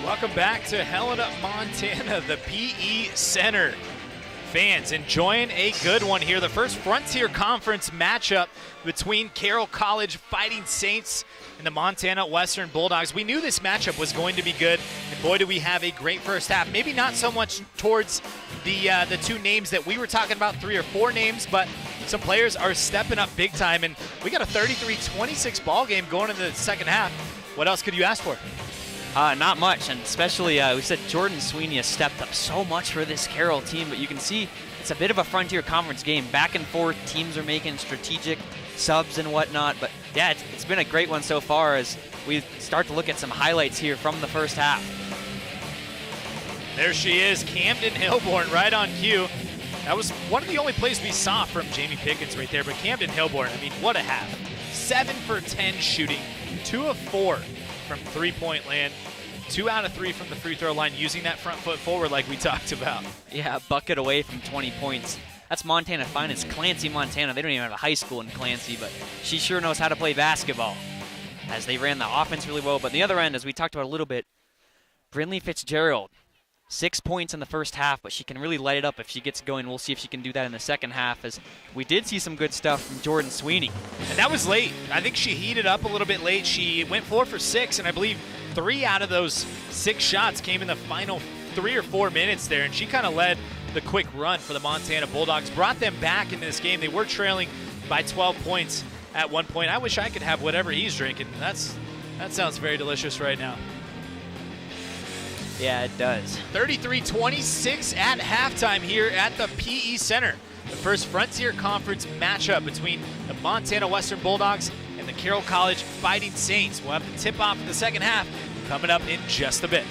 Welcome back to Helena, Montana, the PE Center. Fans enjoying a good one here. The first Frontier Conference matchup between Carroll College Fighting Saints and the Montana Western Bulldogs. We knew this matchup was going to be good, and boy, do we have a great first half. Maybe not so much towards the two names that we were talking about, 3 or 4 names, but some players are stepping up big time, and we got a 33-26 ball game going into the second half. What else could you ask for? Not much, and especially we said Jordan Sweeney has stepped up so much for this Carroll team, but you can see it's a bit of a Frontier Conference game. Back and forth, teams are making strategic subs and whatnot, but yeah, it's been a great one so far as we start to look at some highlights here from the first half. There she is, Camden Hilborn right on cue. That was one of the only plays we saw from Jamie Pickens right there, but Camden Hilborn, I mean, what a half. 7 for 10 shooting, 2 of 4 from three-point land. 2 out of 3 from the free throw line, using that front foot forward like we talked about. Yeah, a bucket away from 20 points. That's Montana finest, Clancy, Montana. They don't even have a high school in Clancy, but she sure knows how to play basketball, as they ran the offense really well. But the other end, as we talked about a little bit, Brinley Fitzgerald, 6 points in the first half, but she can really light it up if she gets going. We'll see if she can do that in the second half, as we did see some good stuff from Jordan Sweeney. And that was late. I think she heated up a little bit late. She went 4 for 6, and I believe 3 out of those 6 shots came in the final 3 or 4 minutes there, and she kind of led the quick run for the Montana Bulldogs, brought them back into this game. They were trailing by 12 points at one point. I wish I could have whatever he's drinking. That sounds very delicious right now. Yeah, it does. 33-26 at halftime here at the PE Center. The first Frontier Conference matchup between the Montana Western Bulldogs and the Carroll College Fighting Saints. We'll have the tip-off in the second half coming up in just a bit.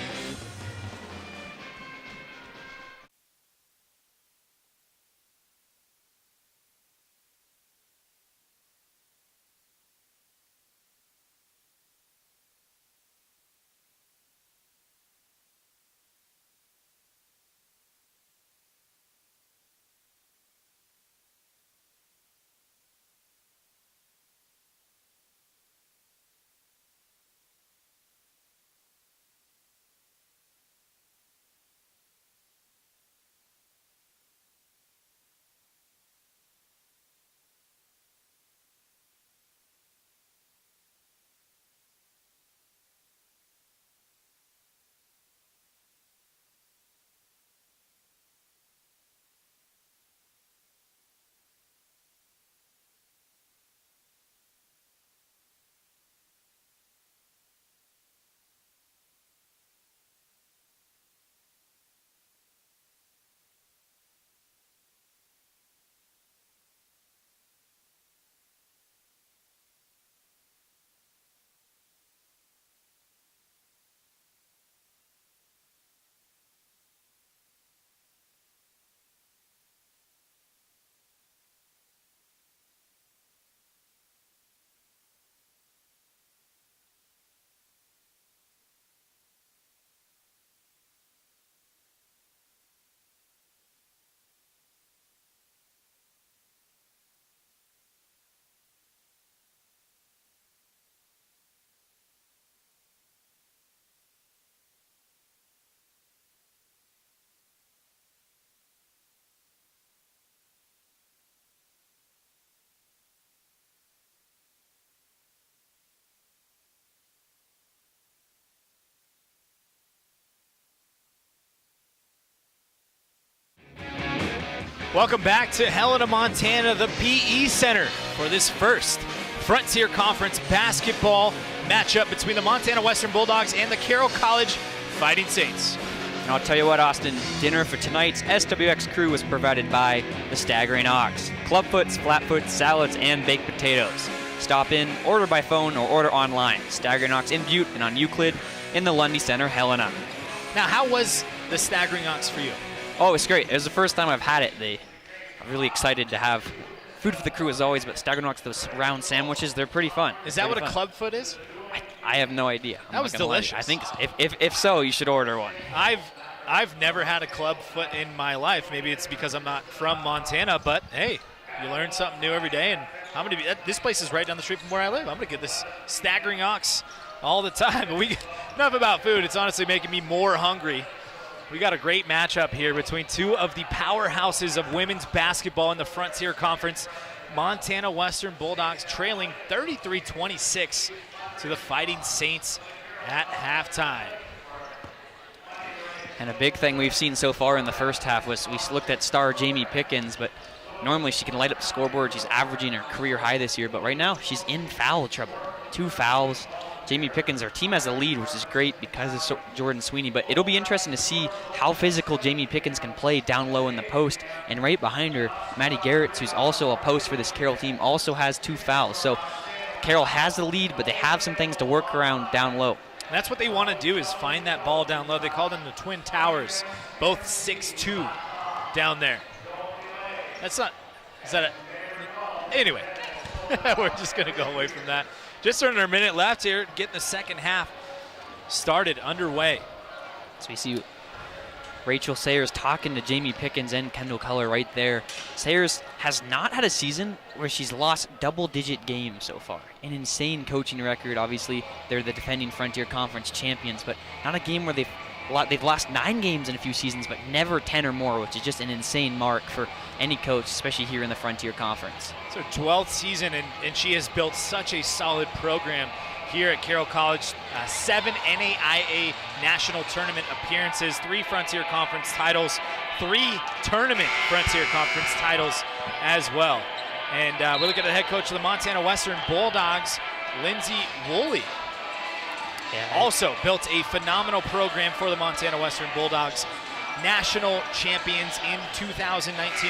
Welcome back to Helena, Montana, the PE Center for this first Frontier Conference basketball matchup between the Montana Western Bulldogs and the Carroll College Fighting Saints. And I'll tell you what, Austin, dinner for tonight's SWX crew was provided by the Staggering Ox. Clubfoots, flatfoots, salads, and baked potatoes. Stop in, order by phone, or order online. Staggering Ox in Butte and on Euclid in the Lundy Center, Helena. Now, how was the Staggering Ox for you? Oh, it's great. It was the first time I've had it. I'm really excited to have food for the crew as always, but Staggering Ox, those round sandwiches, they're pretty fun. Is that what a clubfoot is? I have no idea. That was delicious. I think if so, you should order one. I've never had a clubfoot in my life. Maybe it's because I'm not from Montana, but hey, you learn something new every day. And this place is right down the street from where I live. I'm gonna get this Staggering Ox all the time. But enough about food. It's honestly making me more hungry. We got a great matchup here between two of the powerhouses of women's basketball in the Frontier Conference. Montana Western Bulldogs trailing 33-26 to the Fighting Saints at halftime. And a big thing we've seen so far in the first half was we looked at star Jamie Pickens, but normally she can light up the scoreboard. She's averaging her career high this year, but right now she's in foul trouble. 2 fouls. Jamie Pickens, our team has a lead, which is great because of Jordan Sweeney, but it'll be interesting to see how physical Jamie Pickens can play down low in the post. And right behind her, Maddie Garrett, who's also a post for this Carroll team, also has 2 fouls. So Carroll has the lead, but they have some things to work around down low. That's what they want to do, is find that ball down low. They call them the Twin Towers, both 6'2" down there. Anyway, we're just going to go away from that. Just under a minute left here, getting the second half started, underway. So we see Rachel Sayers talking to Jamie Pickens and Kendall Keller right there. Sayers has not had a season where she's lost double-digit games so far. An insane coaching record. Obviously, they're the defending Frontier Conference champions, but not a game where they've lost 9 games in a few seasons, but never 10 or more, which is just an insane mark for any coach, especially here in the Frontier Conference. It's her 12th season, and she has built such a solid program here at Carroll College. 7 NAIA National Tournament appearances, 3 Frontier Conference titles, 3 Tournament Frontier Conference titles as well. And we're looking at the head coach of the Montana Western Bulldogs, Lindsay Woolley. Yeah. Also built a phenomenal program for the Montana Western Bulldogs, national champions in 2019.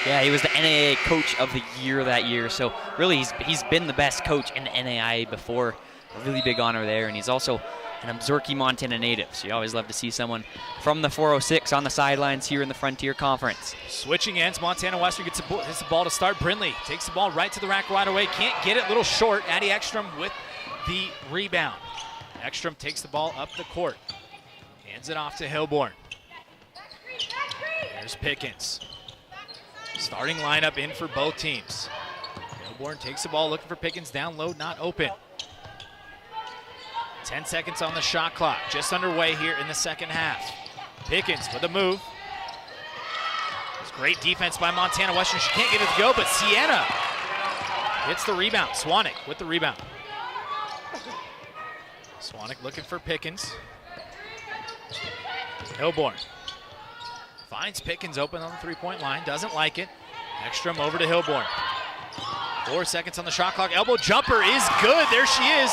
Yeah, he was the NAIA Coach of the Year that year, so really he's been the best coach in the NAIA before. A really big honor there, and he's also an Absarka, Montana native, so you always love to see someone from the 406 on the sidelines here in the Frontier Conference. Switching ends, Montana Western hits the ball to start. Brindley takes the ball right to the rack right away, can't get it, little short. Addie Ekstrom with the rebound. Ekstrom takes the ball up the court, hands it off to Hilborn. There's Pickens. Starting lineup in for both teams. Hilborn takes the ball, looking for Pickens, down low, not open. 10 seconds on the shot clock, just underway here in the second half. Pickens with a move. It's great defense by Montana Western. She can't get it to go, but Sienna gets the rebound. Swanek with the rebound. Swanek looking for Pickens. Hilborn finds Pickens open on the three-point line, doesn't like it. Ekstrom over to Hilborn. 4 seconds on the shot clock. Elbow jumper is good. There she is.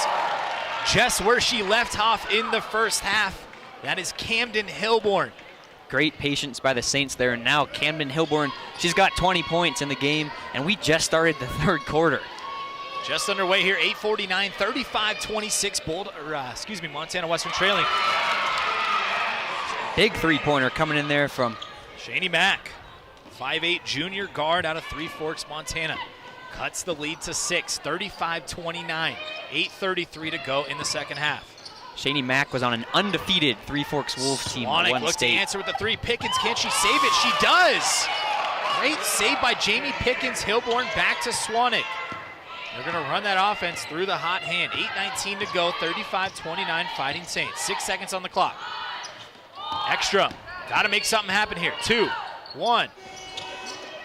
Just where she left off in the first half. That is Camden Hilborn. Great patience by the Saints there. And now Camden Hilborn, she's got 20 points in the game, and we just started the third quarter. Just underway here, 8:49, 35-26, Montana Western trailing. Big three-pointer coming in there from Shani Mack, 5'8" junior guard out of Three Forks, Montana. Cuts the lead to 6, 35-29, 8:33 to go in the second half. Shani Mack was on an undefeated Three Forks Wolves team. Swanek looks to answer with the three. Pickens, can she save it? She does! Great save by Jamie Pickens. Hilborn back to Swanek. They're going to run that offense through the hot hand. 8:19 to go, 35-29 Fighting Saints. 6 seconds on the clock. Ekstrom, got to make something happen here. 2, 1.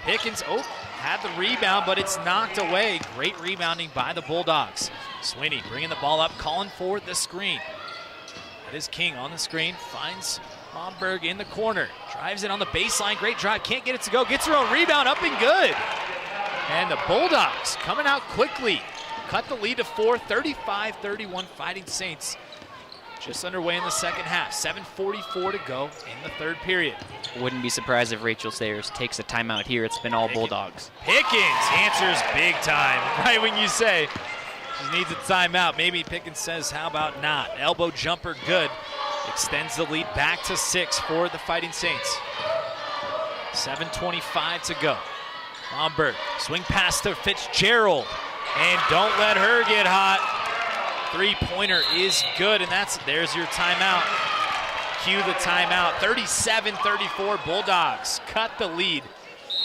Pickens, had the rebound, but it's knocked away. Great rebounding by the Bulldogs. Sweeney bringing the ball up, calling for the screen. That is King on the screen, finds Momberg in the corner. Drives it on the baseline, great drive, can't get it to go. Gets her own rebound, up and good. And the Bulldogs coming out quickly. Cut the lead to 4, 35-31 Fighting Saints. Just underway in the second half. 7:44 to go in the third period. Wouldn't be surprised if Rachel Sayers takes a timeout here. It's been all Bulldogs. Pickens answers big time. Right when you say she needs a timeout, maybe Pickens says, how about not? Elbow jumper good. Extends the lead back to 6 for the Fighting Saints. 7:25 to go. Momberg, swing pass to Fitzgerald. And don't let her get hot. Three-pointer is good, and there's your timeout. Cue the timeout. 37-34 Bulldogs cut the lead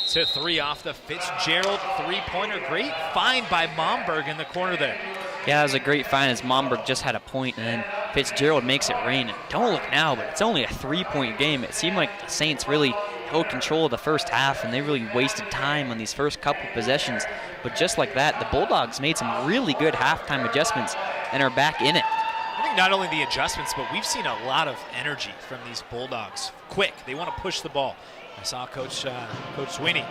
to 3 off the Fitzgerald three-pointer. Great find by Momberg in the corner there. Yeah, that was a great find as Momberg just had a point, and then Fitzgerald makes it rain. And don't look now, but it's only a 3-point game. It seemed like the Saints really held control of the first half, and they really wasted time on these first couple possessions. But just like that, the Bulldogs made some really good halftime adjustments and are back in it. I think not only the adjustments, but we've seen a lot of energy from these Bulldogs. Quick, they want to push the ball. I saw Coach Sweeney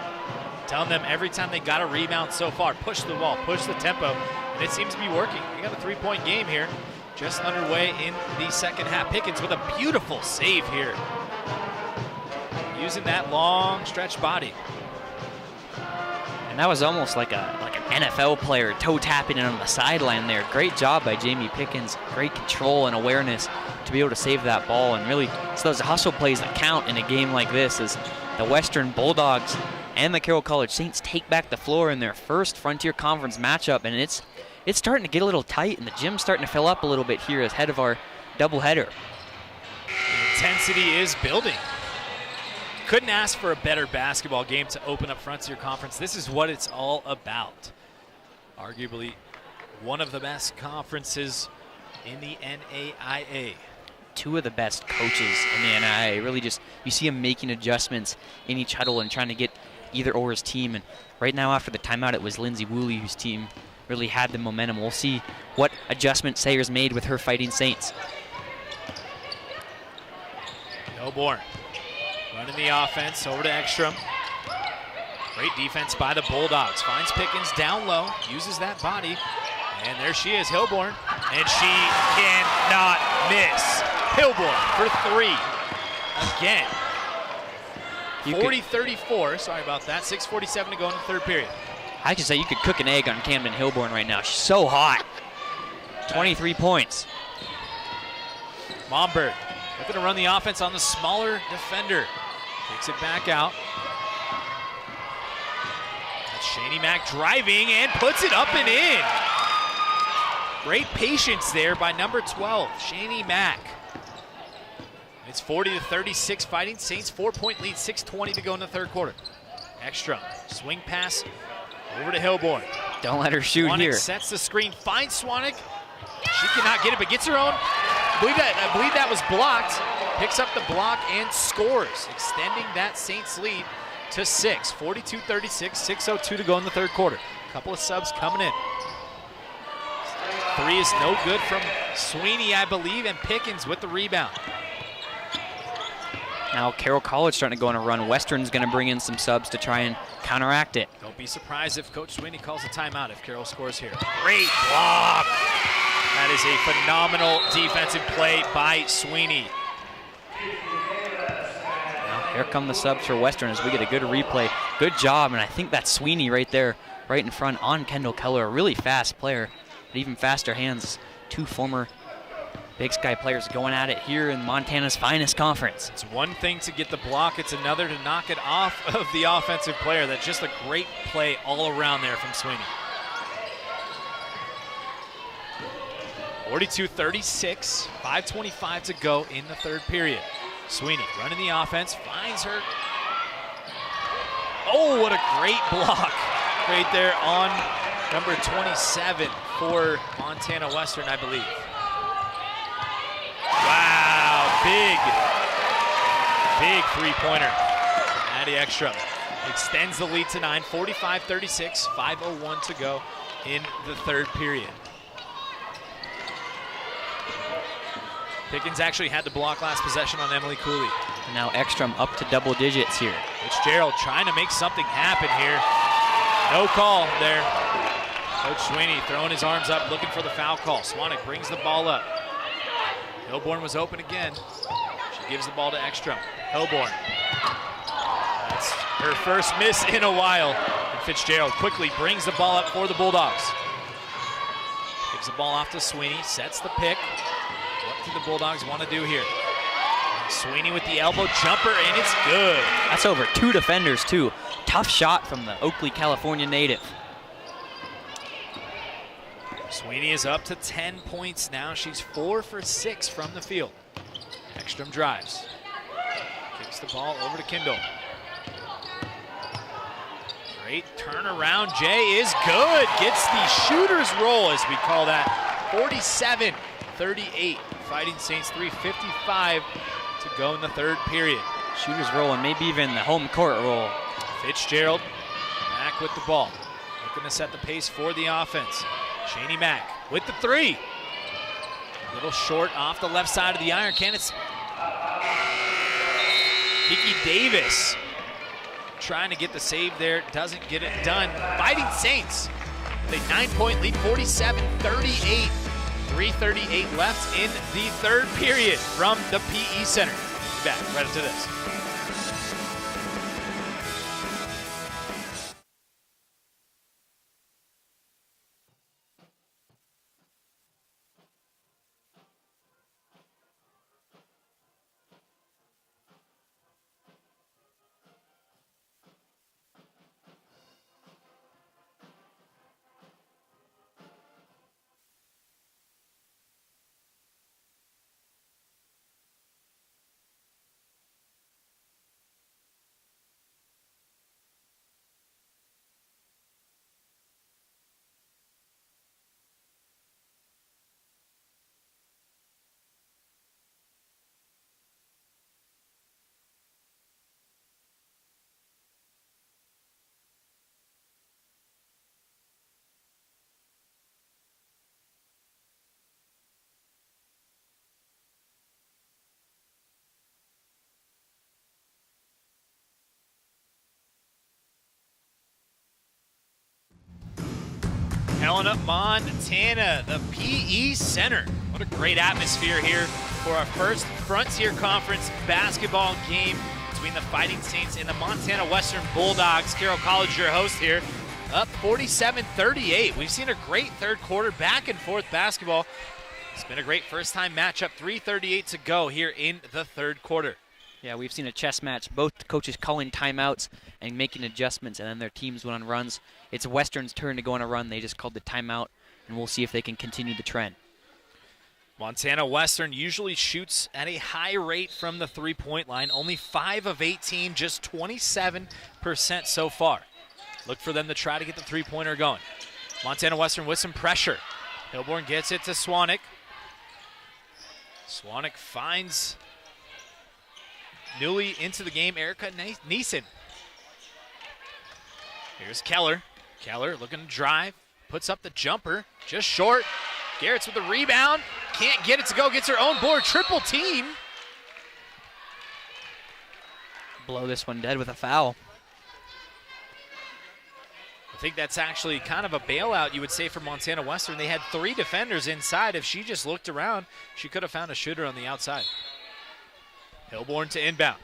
telling them every time they got a rebound so far, push the ball, push the tempo, and it seems to be working. We got a 3-point game here, just underway in the second half. Pickens with a beautiful save here, using that long stretch body. And that was almost like an NFL player toe tapping it on the sideline there. Great job by Jamie Pickens. Great control and awareness to be able to save that ball. And really, it's those hustle plays that count in a game like this as the Western Bulldogs and the Carroll College Saints take back the floor in their first Frontier Conference matchup. And it's starting to get a little tight, and the gym's starting to fill up a little bit here ahead of our doubleheader. The intensity is building. Couldn't ask for a better basketball game to open up Frontier Conference. This is what it's all about. Arguably one of the best conferences in the NAIA. Two of the best coaches in the NAIA. Really just, you see them making adjustments in each huddle and trying to get either or's team. And right now after the timeout, it was Lindsay Woolley whose team really had the momentum. We'll see what adjustment Sayers made with her Fighting Saints. Hilborn running the offense over to Ekstrom. Great defense by the Bulldogs. Finds Pickens down low, uses that body, and there she is, Hilborn, and she cannot miss. Hilborn for three again. 40-34, sorry about that. 6:47 to go in the third period. I could say you could cook an egg on Camden Hilborn right now. She's so hot. 23 points. Momberg looking to run the offense on the smaller defender. Takes it back out. That's Shani Mack driving and puts it up and in. Great patience there by number 12, Shani Mack. It's 40-36 Fighting Saints, 4-point lead, 6:20 to go in the third quarter. Ekstrom, swing pass over to Hilborn. Don't let her shoot Swanek here. Sets the screen, finds Swanek. She cannot get it, but gets her own. I believe that was blocked. Picks up the block and scores, extending that Saints lead to 6. 42-36, 6:02 to go in the third quarter. A couple of subs coming in. Three is no good from Sweeney, I believe, and Pickens with the rebound. Now Carroll College starting to go on a run. Western's going to bring in some subs to try and counteract it. Don't be surprised if Coach Sweeney calls a timeout if Carroll scores here. Great block. That is a phenomenal defensive play by Sweeney. Now here come the subs for Western as we get a good replay. Good job, and I think that's Sweeney right there, right in front on Kendall Keller. A really fast player, but even faster hands. Two former Big Sky players going at it here in Montana's finest conference. It's one thing to get the block, it's another to knock it off of the offensive player. That's just a great play all around there from Sweeney. 42-36, 5:25 to go in the third period. Sweeney running the offense, finds her. Oh, what a great block right there on number 27 for Montana Western, I believe. Wow, big three-pointer. Maddie Ekstrom extends the lead to 9, 45-36, 5:01 to go in the third period. Pickens actually had the block last possession on Emily Cooley. And now Ekstrom up to double digits here. Fitzgerald trying to make something happen here. No call there. Coach Sweeney throwing his arms up, looking for the foul call. Swanek brings the ball up. Hilborn was open again. She gives the ball to Ekstrom. Hilborn. That's her first miss in a while. And Fitzgerald quickly brings the ball up for the Bulldogs. Gives the ball off to Sweeney, sets the pick. What do the Bulldogs want to do here? Sweeney with the elbow jumper, and it's good. That's over two defenders, too. Tough shot from the Oakley, California native. Sweeney is up to 10 points now. She's 4 for 6 from the field. Ekstrom drives. Kicks the ball over to Kindle. Great turnaround. Jay is good. Gets the shooter's roll, as we call that. 47-38. Fighting Saints, 3:55 to go in the third period. Shooter's roll and maybe even the home court roll. Fitzgerald back with the ball. Looking to set the pace for the offense. Shani Mack with the three. A little short off the left side of the iron can. It's Kiki Davis trying to get the save there. Doesn't get it done. Fighting Saints with a 9-point lead, 47-38. 3:38 left in the third period from the PE Center. Be back right after this. Helena, Montana, the PE Center. What a great atmosphere here for our first Frontier Conference basketball game between the Fighting Saints and the Montana Western Bulldogs. Carroll College, your host here, up 47-38. We've seen a great third quarter back and forth basketball. It's been a great first-time matchup. 3:38 to go here in the third quarter. Yeah, we've seen a chess match. Both coaches calling timeouts and making adjustments, and then their teams went on runs. It's Western's turn to go on a run. They just called the timeout, and we'll see if they can continue the trend. Montana Western usually shoots at a high rate from the three-point line. Only 5 of 18, just 27% so far. Look for them to try to get the three-pointer going. Montana Western with some pressure. Hilborn gets it to Swanek. Swanek finds newly into the game, Erica Neeson. Here's Keller. Keller looking to drive, puts up the jumper, just short. Garrett's with the rebound, can't get it to go, gets her own board, triple team. Blow this one dead with a foul. I think that's actually kind of a bailout, you would say, for Montana Western. They had 3 defenders inside. If she just looked around, she could have found a shooter on the outside. Hilborn to inbound.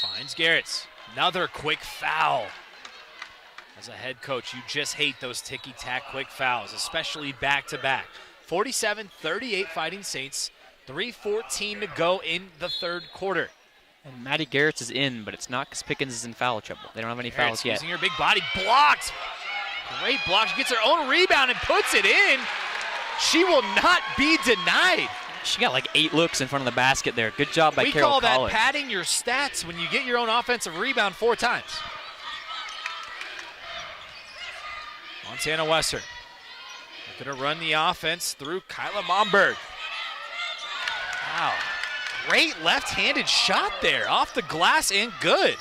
Finds Garrett's. Another quick foul. As a head coach, you just hate those ticky-tack quick fouls, especially back-to-back. 47-38 Fighting Saints. 3:14 to go in the third quarter. And Maddie Garrett's is in, but it's not because Pickens is in foul trouble. They don't have any fouls yet. Using her big body, blocked. Great block. She gets her own rebound and puts it in. She will not be denied. She got like 8 looks in front of the basket there. Good job by Carroll College. We call that padding your stats when you get your own offensive rebound 4 times. Montana Western looking to run the offense through Kyla Momberg. Wow. Great left-handed shot there, off the glass and good.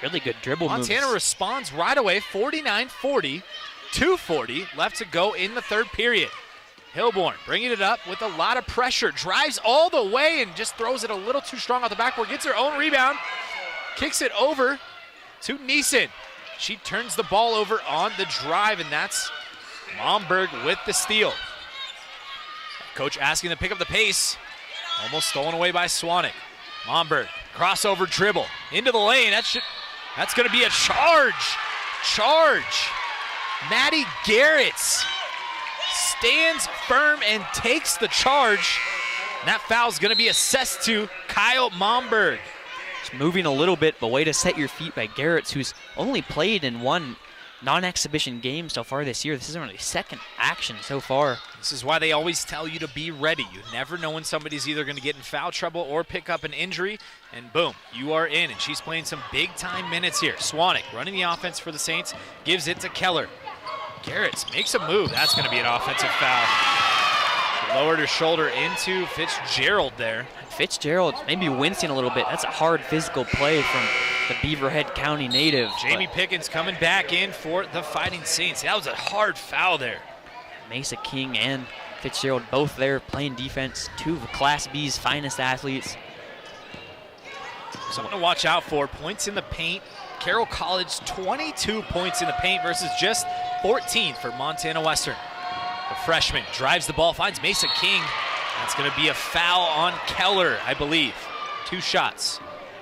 Really good dribble moves. Montana responds right away, 49-40, 2:40 left to go in the third period. Hilborn bringing it up with a lot of pressure, drives all the way and just throws it a little too strong off the backboard, gets her own rebound, kicks it over to Neeson. She turns the ball over on the drive, and that's Momberg with the steal. Coach asking to pick up the pace. Almost stolen away by Swanek. Momberg, crossover dribble, into the lane. That's going to be a charge. Maddie Garrett's stands firm and takes the charge. And that foul's going to be assessed to Kyle Momberg. Just moving a little bit, but way to set your feet by Garrett's, who's only played in 1 non-exhibition game so far this year. This is only second action so far. This is why they always tell you to be ready. You never know when somebody's either going to get in foul trouble or pick up an injury, and boom, you are in. And she's playing some big-time minutes here. Swanek running the offense for the Saints, gives it to Keller. Garrett makes a move. That's going to be an offensive foul. She lowered her shoulder into Fitzgerald there. Fitzgerald maybe wincing a little bit. That's a hard physical play from the Beaverhead County native. Jamie Pickens coming back in for the Fighting Saints. That was a hard foul there. Mesa King and Fitzgerald both there playing defense. 2 of Class B's finest athletes. Something to watch out for. Points in the paint. Carroll College 22 points in the paint versus just 14 for Montana Western. The freshman drives the ball, finds Mesa King. That's going to be a foul on Keller, I believe. 2 shots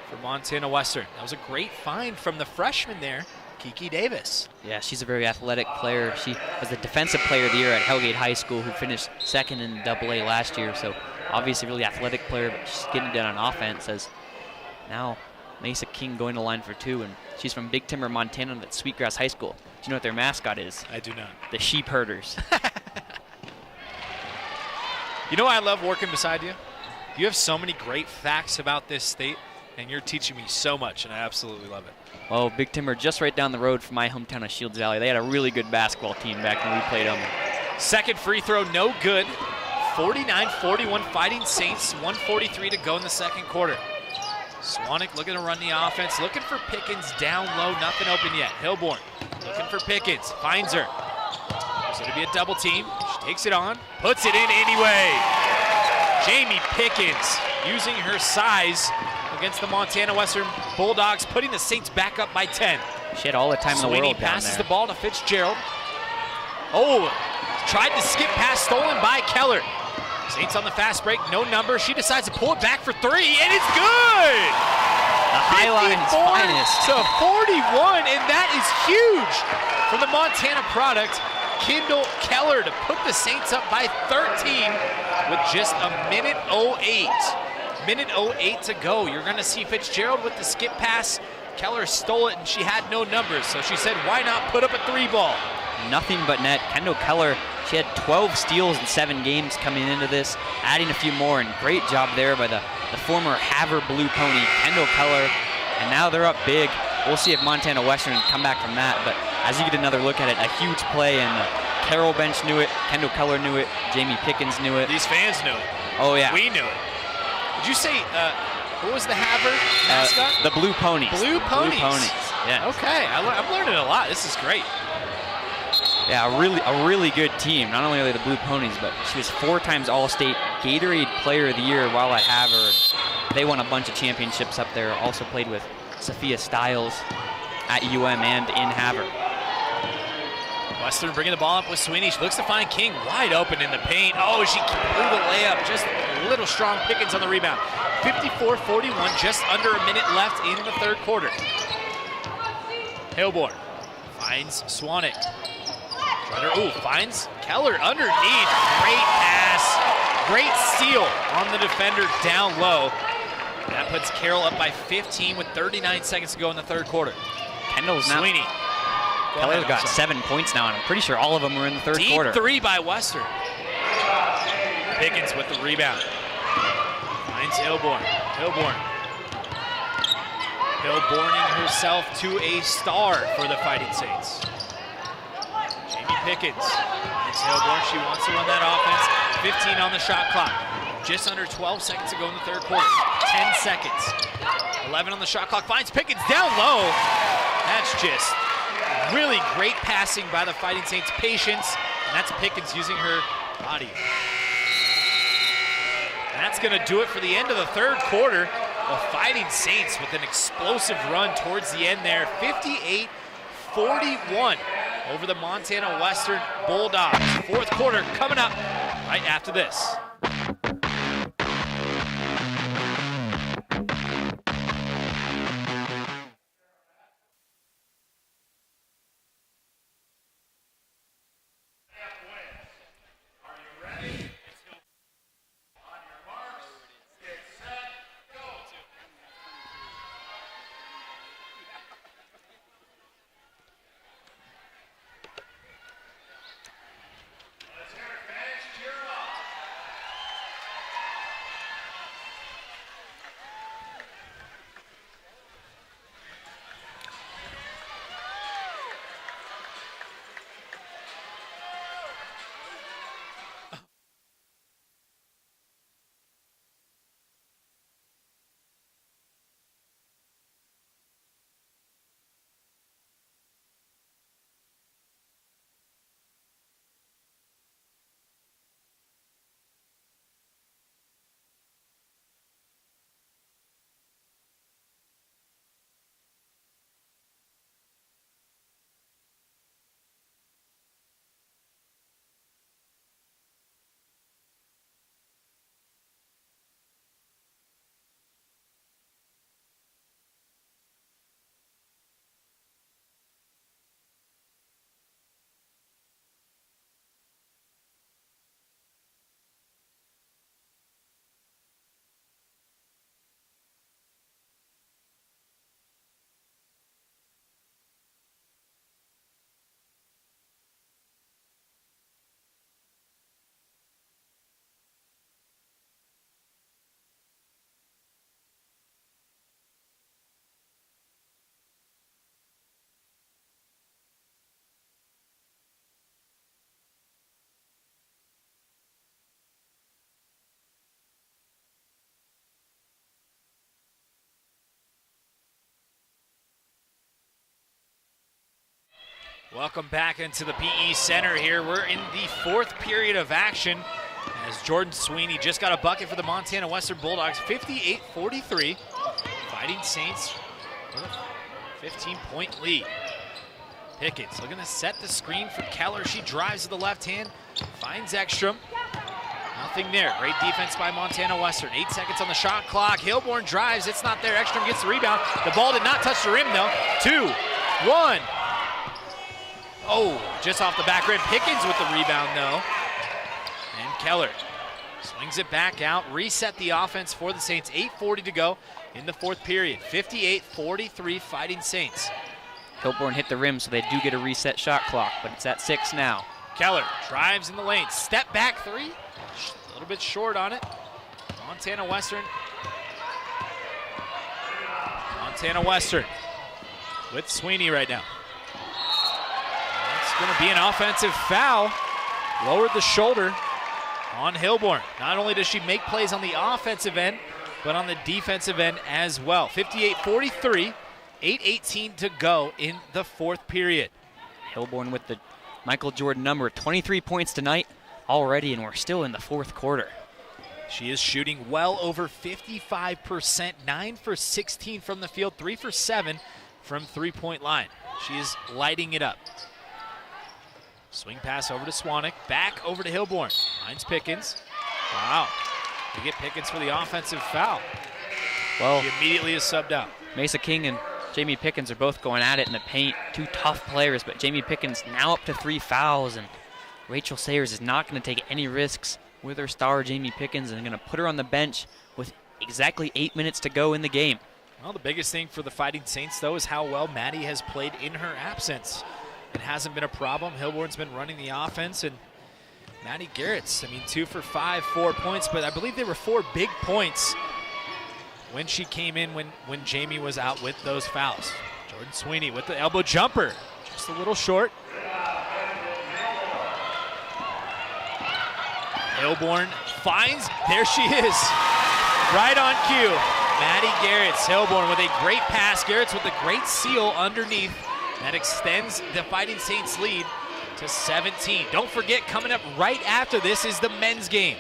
for Montana Western. That was a great find from the freshman there, Kiki Davis. Yeah, she's a very athletic player. She was the defensive player of the year at Hellgate High School, who finished 2nd in AA last year. So obviously a really athletic player, but she's getting it done on offense. As now Mesa King going to line for 2, and she's from Big Timber, Montana, at Sweetgrass High School. Do you know what their mascot is? I do not. The Sheep Herders. You know why I love working beside you? You have so many great facts about this state, and you're teaching me so much, and I absolutely love it. Well, Big Timber just right down the road from my hometown of Shields Valley. They had a really good basketball team back when we played them. Second free throw, no good. 49-41 Fighting Saints, 1:43 to go in the second quarter. Swanek looking to run the offense, looking for Pickens down low, nothing open yet. Hilborn looking for Pickens, finds her. There's going to be a double team. She takes it on, puts it in anyway. Jamie Pickens using her size against the Montana Western Bulldogs, putting the Saints back up by 10. She had all the time in the world down there. passes the ball to Fitzgerald. Oh, tried to skip pass, stolen by Keller. Saints on the fast break, no number. She decides to pull it back for three, and it's good! The Highline's finest. To 41, and that is huge for the Montana product. Kendall Keller to put the Saints up by 13 with just a minute 08. Minute 08 to go. You're going to see Fitzgerald with the skip pass. Keller stole it, and she had no numbers, so she said, why not put up a 3-ball? Nothing but net. Kendall Keller, she had 12 steals in 7 games coming into this, adding a few more, and great job there by the former Havre Blue Pony, Kendall Keller, and now they're up big. We'll see if Montana Western can come back from that, but as you get another look at it, a huge play, and the Carroll bench knew it, Kendall Keller knew it, Jamie Pickens knew it. These fans knew it. Oh, yeah. We knew it. Did you say, what was the Havre mascot? The Blue Ponies. Blue Ponies. Blue Ponies, yeah. Okay, I'm learning a lot. This is great. Yeah, a really good team. Not only are they the Blue Ponies, but she was 4 times All-State Gatorade Player of the Year while at Havre. They won a bunch of championships up there. Also played with Sophia Stiles at UM and in Havre. Western bringing the ball up with Sweeney. She looks to find King wide open in the paint. Oh, she blew the layup. Just a little strong. Pickens on the rebound. 54-41, just under a minute left in the third quarter. Hilborn finds Swanek. Finds Keller underneath. Great pass. Great steal on the defender down low. That puts Carroll up by 15 with 39 seconds to go in the third quarter. Kendall's now. Sweeney. Keller's got 7 points now, and I'm pretty sure all of them were in the third quarter. Deep 3 by Western. Pickens with the rebound. Finds Hilborn. Hilborning herself to a star for the Fighting Saints. Jamie Pickens. It's Hilborn. She wants to run that offense. 15 on the shot clock. Just under 12 seconds to go in the third quarter. 10 seconds. 11 on the shot clock. Finds Pickens down low. That's just really great passing by the Fighting Saints. Patience. And that's Pickens using her body. And that's going to do it for the end of the third quarter. The Fighting Saints with an explosive run towards the end there. 58-41 over the Montana Western Bulldogs. Fourth quarter coming up right after this. Welcome back into the PE Center here. We're in the fourth period of action as Jordan Sweeney just got a bucket for the Montana Western Bulldogs, 58-43. Fighting Saints with a 15-point lead. Pickens looking to set the screen for Keller. She drives to the left hand, finds Ekstrom. Nothing there. Great defense by Montana Western. 8 seconds on the shot clock. Hilborn drives. It's not there. Ekstrom gets the rebound. The ball did not touch the rim, though. 2, 1. Oh, just off the back rim. Pickens with the rebound, though. And Keller swings it back out. Reset the offense for the Saints. 8:40 to go in the fourth period. 58-43 Fighting Saints. Hilborn hit the rim, so they do get a reset shot clock, but it's at 6 now. Keller drives in the lane. Step back three. A little bit short on it. Montana Western with Sweeney right now. It's going to be an offensive foul. Lowered the shoulder on Hilborn. Not only does she make plays on the offensive end, but on the defensive end as well. 58-43, 8:18 to go in the fourth period. Hilborn with the Michael Jordan number, 23 points tonight already, and we're still in the fourth quarter. She is shooting well over 55%, 9 for 16 from the field, 3 for 7 from three-point line. She is lighting it up. Swing pass over to Swanek, back over to Hilborn. Finds Pickens. Wow. They get Pickens for the offensive foul. Well, she immediately is subbed out. Mesa King and Jamie Pickens are both going at it in the paint. Two tough players, but Jamie Pickens now up to 3 fouls, and Rachel Sayers is not going to take any risks with her star, Jamie Pickens, and going to put her on the bench with exactly 8 minutes to go in the game. Well, the biggest thing for the Fighting Saints, though, is how well Maddie has played in her absence. It hasn't been a problem. Hilborn's been running the offense, and Maddie Garrett's, 2 for 5, 4 points, but I believe they were 4 big points when she came in when Jamie was out with those fouls. Jordan Sweeney with the elbow jumper, just a little short. Hilborn finds, there she is, right on cue. Maddie Garrett's, Hilborn with a great pass. Garrett's with a great seal underneath. That extends the Fighting Saints lead to 17. Don't forget, coming up right after this is the men's game.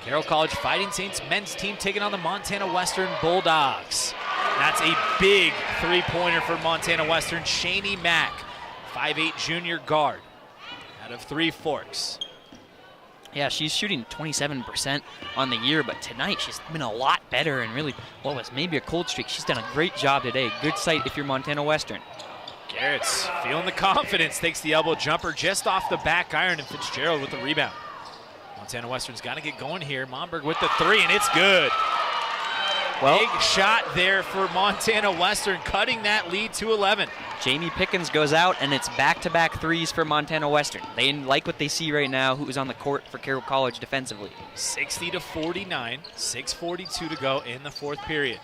Carroll College Fighting Saints men's team taking on the Montana Western Bulldogs. That's a big three-pointer for Montana Western. Shani Mack, 5'8" junior guard out of Three Forks. Yeah, she's shooting 27% on the year, but tonight she's been a lot better, and really what was maybe a cold streak. She's done a great job today. Good sight if you're Montana Western. Garrett's feeling the confidence, takes the elbow jumper just off the back iron, and Fitzgerald with the rebound. Montana Western's got to get going here. Momberg with the three, and it's good. Well, big shot there for Montana Western, cutting that lead to 11. Jamie Pickens goes out, and it's back-to-back threes for Montana Western. They like what they see right now, who's on the court for Carroll College defensively. 60-49, 6:42 to go in the fourth period.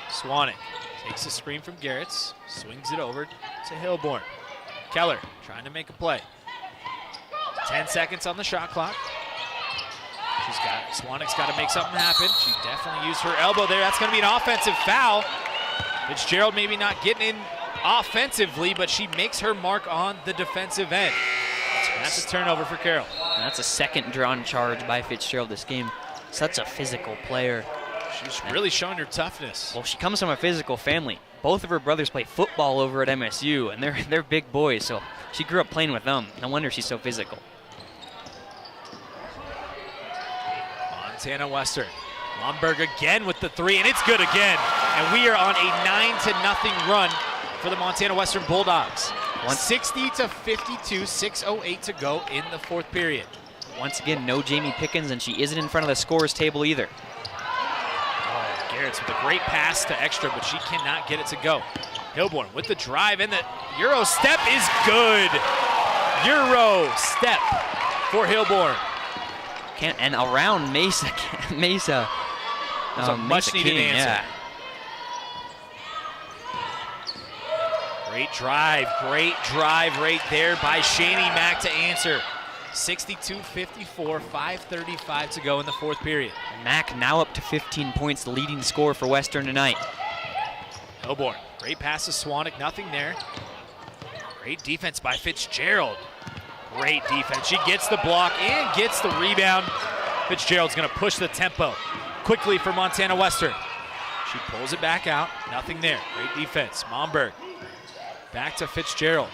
Swanek takes the screen from Garrett's, swings it over to Hilborn. Keller trying to make a play. 10 seconds on the shot clock. Swanek's got to make something happen. She definitely used her elbow there. That's going to be an offensive foul. Fitzgerald maybe not getting in offensively, but she makes her mark on the defensive end. That's a turnover for Carroll. And that's a second drawn charge by Fitzgerald this game. Such a physical player. She's really showing her toughness. Well, she comes from a physical family. Both of her brothers play football over at MSU, and they're big boys, so she grew up playing with them. No wonder she's so physical. Montana Western. Lomberg again with the three, and it's good again. And we are on a 9-0 run for the Montana Western Bulldogs. 60-52, 6:08 to go in the fourth period. Once again, no Jamie Pickens, and she isn't in front of the scorers table either. Oh, Garrett's with a great pass to Extra, but she cannot get it to go. Hilborn with the drive, and the Euro step is good. Euro step for Hilborn. And around Mesa. That was a much-needed answer. Yeah. Great drive right there by Shani Mack to answer. 62-54, 5:35 to go in the fourth period. Mack now up to 15 points, the leading scorer for Western tonight. Hilborn, great pass to Swanek, nothing there. Great defense by Fitzgerald. Great defense. She gets the block and gets the rebound. Fitzgerald's going to push the tempo quickly for Montana Western. She pulls it back out. Nothing there. Great defense. Momberg back to Fitzgerald.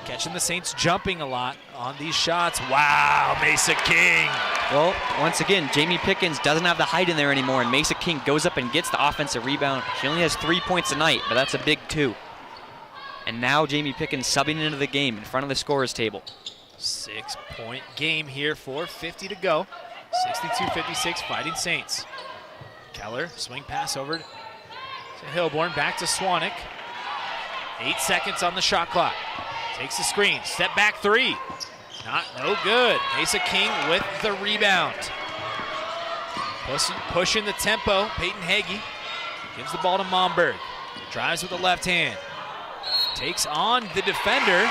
catching the Saints jumping a lot on these shots. Wow, Mesa King. Well, once again, Jamie Pickens doesn't have the height in there anymore, and Mesa King goes up and gets the offensive rebound. She only has 3 points a night, but that's a big 2. And now Jamie Pickens subbing into the game in front of the scorer's table. 6-point game here, 4:50 to go. 62-56, Fighting Saints. Keller, swing pass over to Hilborn, back to Swanek. 8 seconds on the shot clock. Takes the screen, step back 3. No good. Mesa King with the rebound. Pushing the tempo, Peyton Hagee gives the ball to Momberg. Drives with the left hand. Takes on the defender.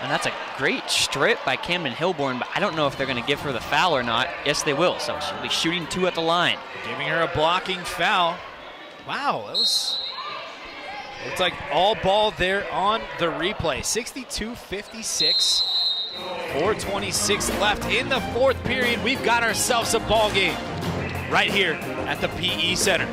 And that's a great strip by Camden Hilborn, but I don't know if they're going to give her the foul or not. Yes, they will, so she'll be shooting 2 at the line. Giving her a blocking foul. Wow, that was... Looks like all ball there on the replay. 62-56, 4:26 left in the 4th period. We've got ourselves a ball game right here at the PE Center.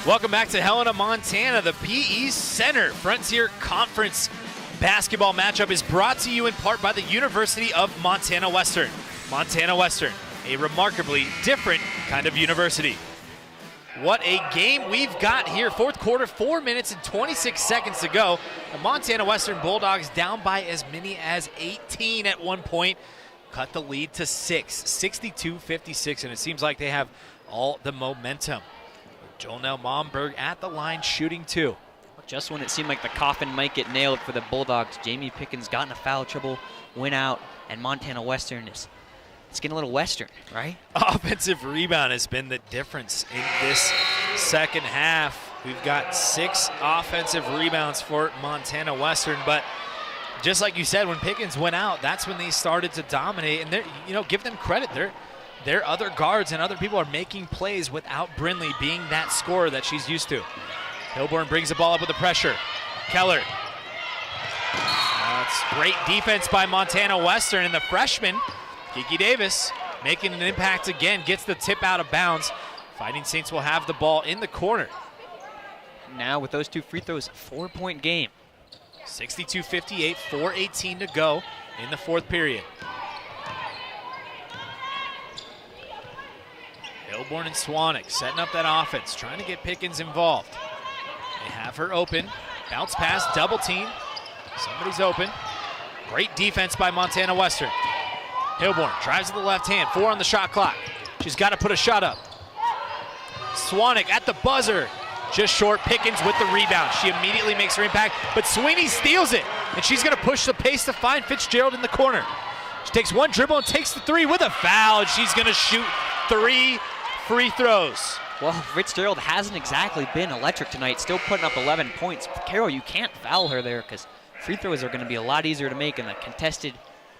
Welcome back to Helena, Montana. The PE Center Frontier Conference basketball matchup is brought to you in part by the University of Montana Western. Montana Western, a remarkably different kind of university. What a game we've got here. 4th quarter, 4 minutes and 26 seconds to go. The Montana Western Bulldogs down by as many as 18 at one point. Cut the lead to 6, 62-56, and it seems like they have all the momentum. Jonelle Momberg at the line shooting 2. Just when it seemed like the coffin might get nailed for the Bulldogs, Jamie Pickens got into foul trouble, went out, and Montana Western is getting a little Western, right? Offensive rebound has been the difference in this second half. We've got 6 offensive rebounds for Montana Western, but just like you said, when Pickens went out, that's when they started to dominate. And give them credit. Their other guards and other people are making plays without Brindley being that scorer that she's used to. Hilborn brings the ball up with the pressure. Keller. That's great defense by Montana Western, and the freshman, Kiki Davis, making an impact again, gets the tip out of bounds. Fighting Saints will have the ball in the corner. Now with those 2 free throws, 4-point game. 62-58, 4:18 to go in the 4th period. Hilborn and Swanek setting up that offense, trying to get Pickens involved. They have her open. Bounce pass, double team. Somebody's open. Great defense by Montana Western. Hilborn drives to the left hand, 4 on the shot clock. She's got to put a shot up. Swanek at the buzzer. Just short. Pickens with the rebound. She immediately makes her impact, but Sweeney steals it, and she's going to push the pace to find Fitzgerald in the corner. She takes 1 dribble and takes the 3 with a foul, and she's going to shoot 3 free throws. Well, Fitzgerald hasn't exactly been electric tonight, still putting up 11 points. Carroll, you can't foul her there because free throws are going to be a lot easier to make in the contested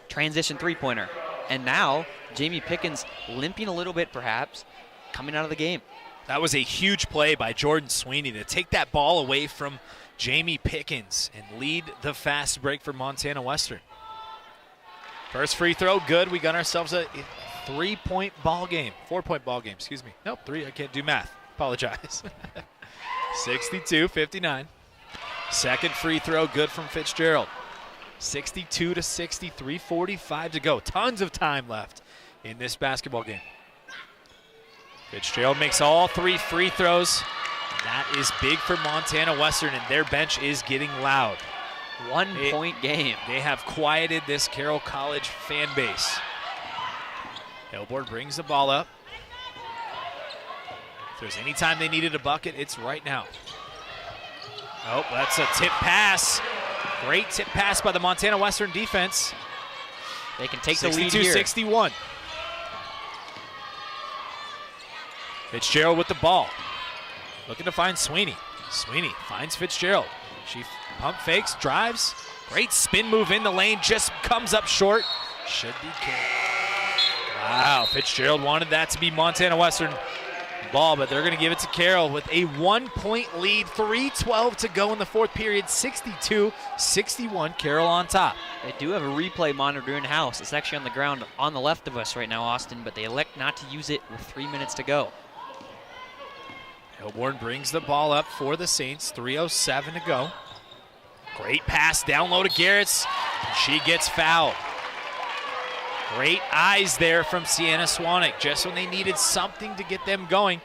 transition 3-pointer. And now, Jamie Pickens limping a little bit perhaps, coming out of the game. That was a huge play by Jordan Sweeney to take that ball away from Jamie Pickens and lead the fast break for Montana Western. First free throw, good. We got ourselves a 3-point ball game. 4-point ball game, excuse me. Nope, 3, I can't do math. Apologize. 62-59. Second free throw, good from Fitzgerald. 62-60, 3:45 to go. Tons of time left in this basketball game. Fitzgerald makes all 3 free throws. That is big for Montana Western, and their bench is getting loud. 1 point game. They have quieted this Carroll College fan base. Hilborn brings the ball up. If there's any time they needed a bucket, it's right now. Oh, that's a tip pass. Great tip pass by the Montana Western defense. They can take the lead here. 62-61. Fitzgerald with the ball. Looking to find Sweeney. Sweeney finds Fitzgerald. She pump fakes, drives. Great spin move in the lane, just comes up short. Should be Carroll. Wow, Fitzgerald wanted that to be Montana Western ball, but they're going to give it to Carroll with a 1-point lead. 3:12 to go in the fourth period. 62-61, Carroll on top. They do have a replay monitor in house. It's actually on the ground on the left of us right now, Austin, but they elect not to use it with 3 minutes to go. Hilborn brings the ball up for the Saints. 3:07 to go. Great pass down low to Garretts. She gets fouled. Great eyes there from Sienna Swanek. Just when they needed something to get them going,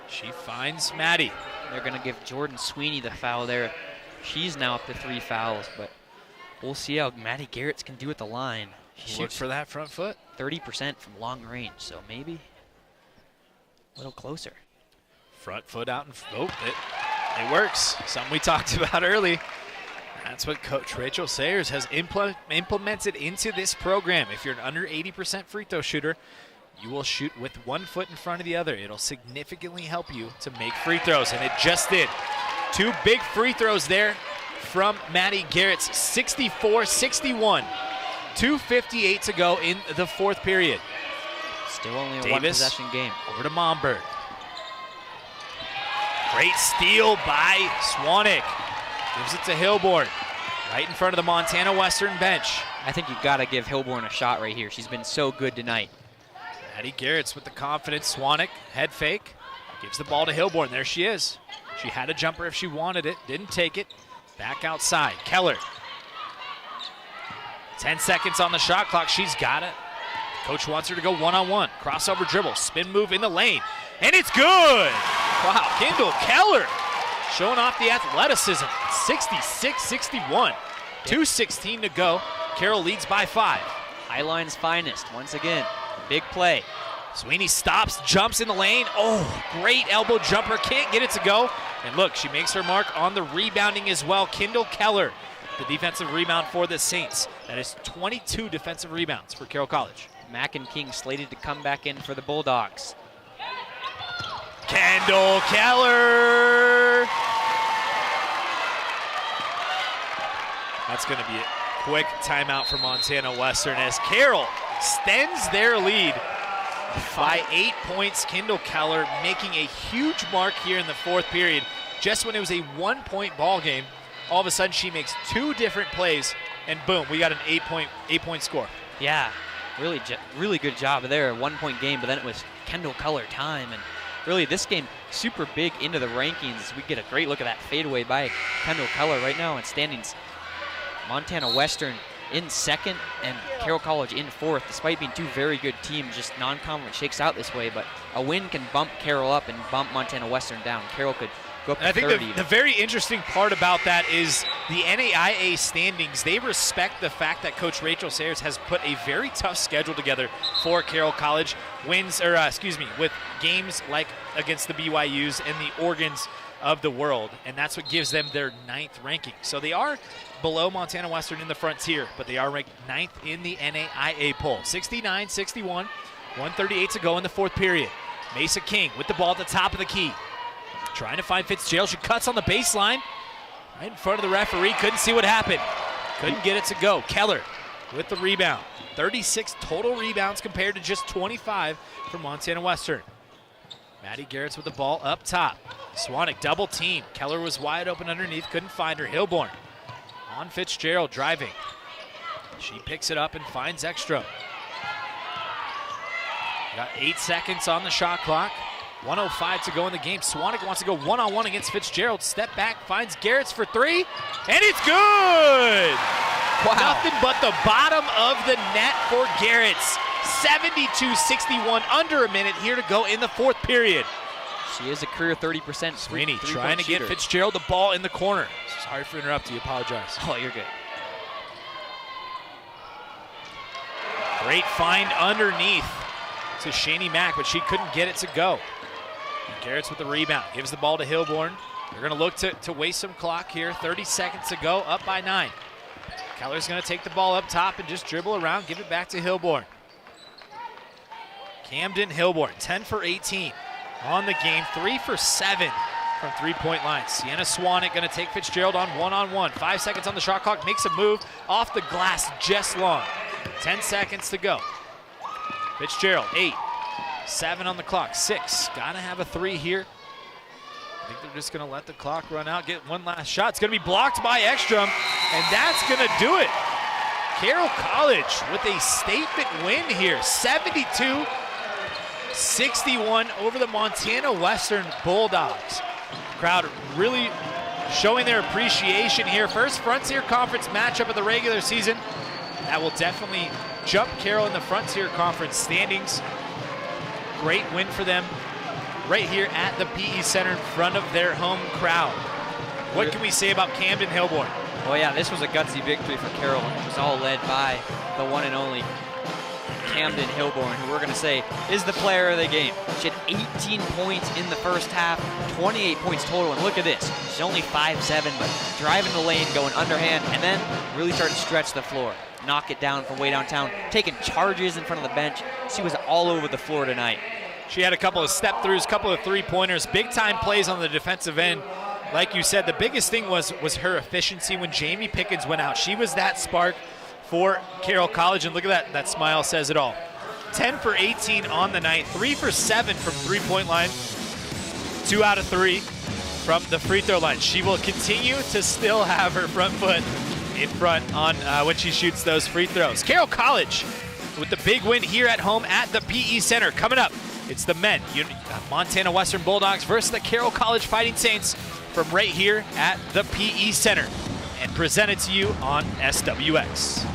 she finds Maddie. They're going to give Jordan Sweeney the foul there. She's now up to 3 fouls, but we'll see how Maddie Garretts can do at the line. She Look shoots for that front foot. 30% from long range, so maybe a little closer. Front foot out and it works. Something we talked about early. That's what Coach Rachel Sayers has implemented into this program. If you're an under 80% free throw shooter, you will shoot with 1 foot in front of the other. It'll significantly help you to make free throws, and it just did. 2 big free throws there from Maddie Garretts. 64-61. 2:58 to go in the fourth period. Still only a Davis, 1-possession game. Over to Momberg. Great steal by Swanek. Gives it to Hilborn. Right in front of the Montana Western bench. I think you've got to give Hilborn a shot right here. She's been so good tonight. Maddie Garretts with the confidence. Swanek, head fake. Gives the ball to Hilborn. There she is. She had a jumper if she wanted it. Didn't take it. Back outside. Keller. 10 seconds on the shot clock. She's got it. Coach wants her to go one-on-one. Crossover dribble. Spin move in the lane. And it's good! Wow, Kendall Keller showing off the athleticism. 66-61. 2:16 to go. Carroll leads by 5. Highline's finest, once again. Big play. Sweeney stops, jumps in the lane. Oh, great elbow jumper. Can't get it to go. And look, she makes her mark on the rebounding as well. Kendall Keller, the defensive rebound for the Saints. That is 22 defensive rebounds for Carroll College. Mack and King slated to come back in for the Bulldogs. Kendall Keller. That's going to be a quick timeout for Montana Western as Carroll extends their lead by 8 points. Kendall Keller making a huge mark here in the fourth period. Just when it was a 1-point ball game, all of a sudden she makes 2 different plays, and boom, we got an 8-point score. Yeah, really good job there. A 1-point game, but then it was Kendall Keller time, and really this game super big into the rankings. We get a great look at that fadeaway by Kendall Keller right now in standings. Montana Western in second and Carroll College in fourth, despite being 2 very good teams. Just non-conference shakes out this way, but a win can bump Carroll up and bump Montana Western down. Carroll could go up to 30. I think the very interesting part about that is the NAIA standings. They respect the fact that Coach Rachel Sayers has put a very tough schedule together for Carroll College. With games like against the BYUs and the Oregons of the world, and that's what gives them their 9th ranking. So they are below Montana Western in the Frontier, but they are ranked 9th in the NAIA poll. 69-61, 1:38 to go in the fourth period. Mesa King with the ball at the top of the key. Trying to find Fitzgerald. She cuts on the baseline. Right in front of the referee. Couldn't see what happened. Couldn't get it to go. Keller with the rebound. 36 total rebounds compared to just 25 for Montana Western. Maddie Garretts with the ball up top. Swanek double team. Keller was wide open underneath. Couldn't find her. Hilborn on Fitzgerald driving. She picks it up and finds Ekstrom. Got 8 seconds on the shot clock. 1:05 to go in the game. Swanek wants to go one-on-one against Fitzgerald. Step back, finds Garretts for 3, and it's good! Wow. Nothing but the bottom of the net for Garretts. 72-61, under a minute here to go in the fourth period. She is a career 30%. Sweeney trying to get Fitzgerald the ball in the corner. Sorry for interrupting you, apologize. Oh, you're good. Great find underneath to Shani Mack, but she couldn't get it to go. And Garrett's with the rebound, gives the ball to Hilborn. They're going to look to waste some clock here. 30 seconds to go, up by 9. Keller's going to take the ball up top and just dribble around, give it back to Hilborn. Camden Hilborn, 10 for 18 on the game, 3 for 7 from three-point line. Sienna Swanwick going to take Fitzgerald on one-on-one. 5 seconds on the shot clock, makes a move off the glass just long. 10 seconds to go. Fitzgerald, 8, 7 on the clock, 6. Gotta have a 3 here. I think they're just gonna let the clock run out, get one last shot. It's gonna be blocked by Ekstrom, and that's gonna do it. Carroll College with a statement win here, 72-61 over the Montana Western Bulldogs. Crowd really showing their appreciation here. First Frontier Conference matchup of the regular season. That will definitely jump Carroll in the Frontier Conference standings. Great win for them right here at the PE Center in front of their home crowd. What can we say about Camden Hilborn? Well, yeah, this was a gutsy victory for Carroll. It was all led by the one and only Camden Hilborn, who we're going to say is the player of the game. She had 18 points in the first half, 28 points total, and look at this. She's only 5'7", but driving the lane, going underhand, and then really started to stretch the floor. Knock it down from way downtown, taking charges in front of the bench. She was all over the floor tonight. She had a couple of step-throughs, couple of three-pointers, big-time plays on the defensive end. Like you said, the biggest thing was her efficiency when Jamie Pickens went out. She was that spark for Carroll College, and look at that smile says it all. 10 for 18 on the night, 3 for 7 from three-point line, 2 out of 3 from the free throw line. She will continue to still have her front foot in front on when she shoots those free throws. Carroll College with the big win here at home at the PE Center. Coming up, it's the men, Montana Western Bulldogs versus the Carroll College Fighting Saints from right here at the PE Center, and presented to you on SWX.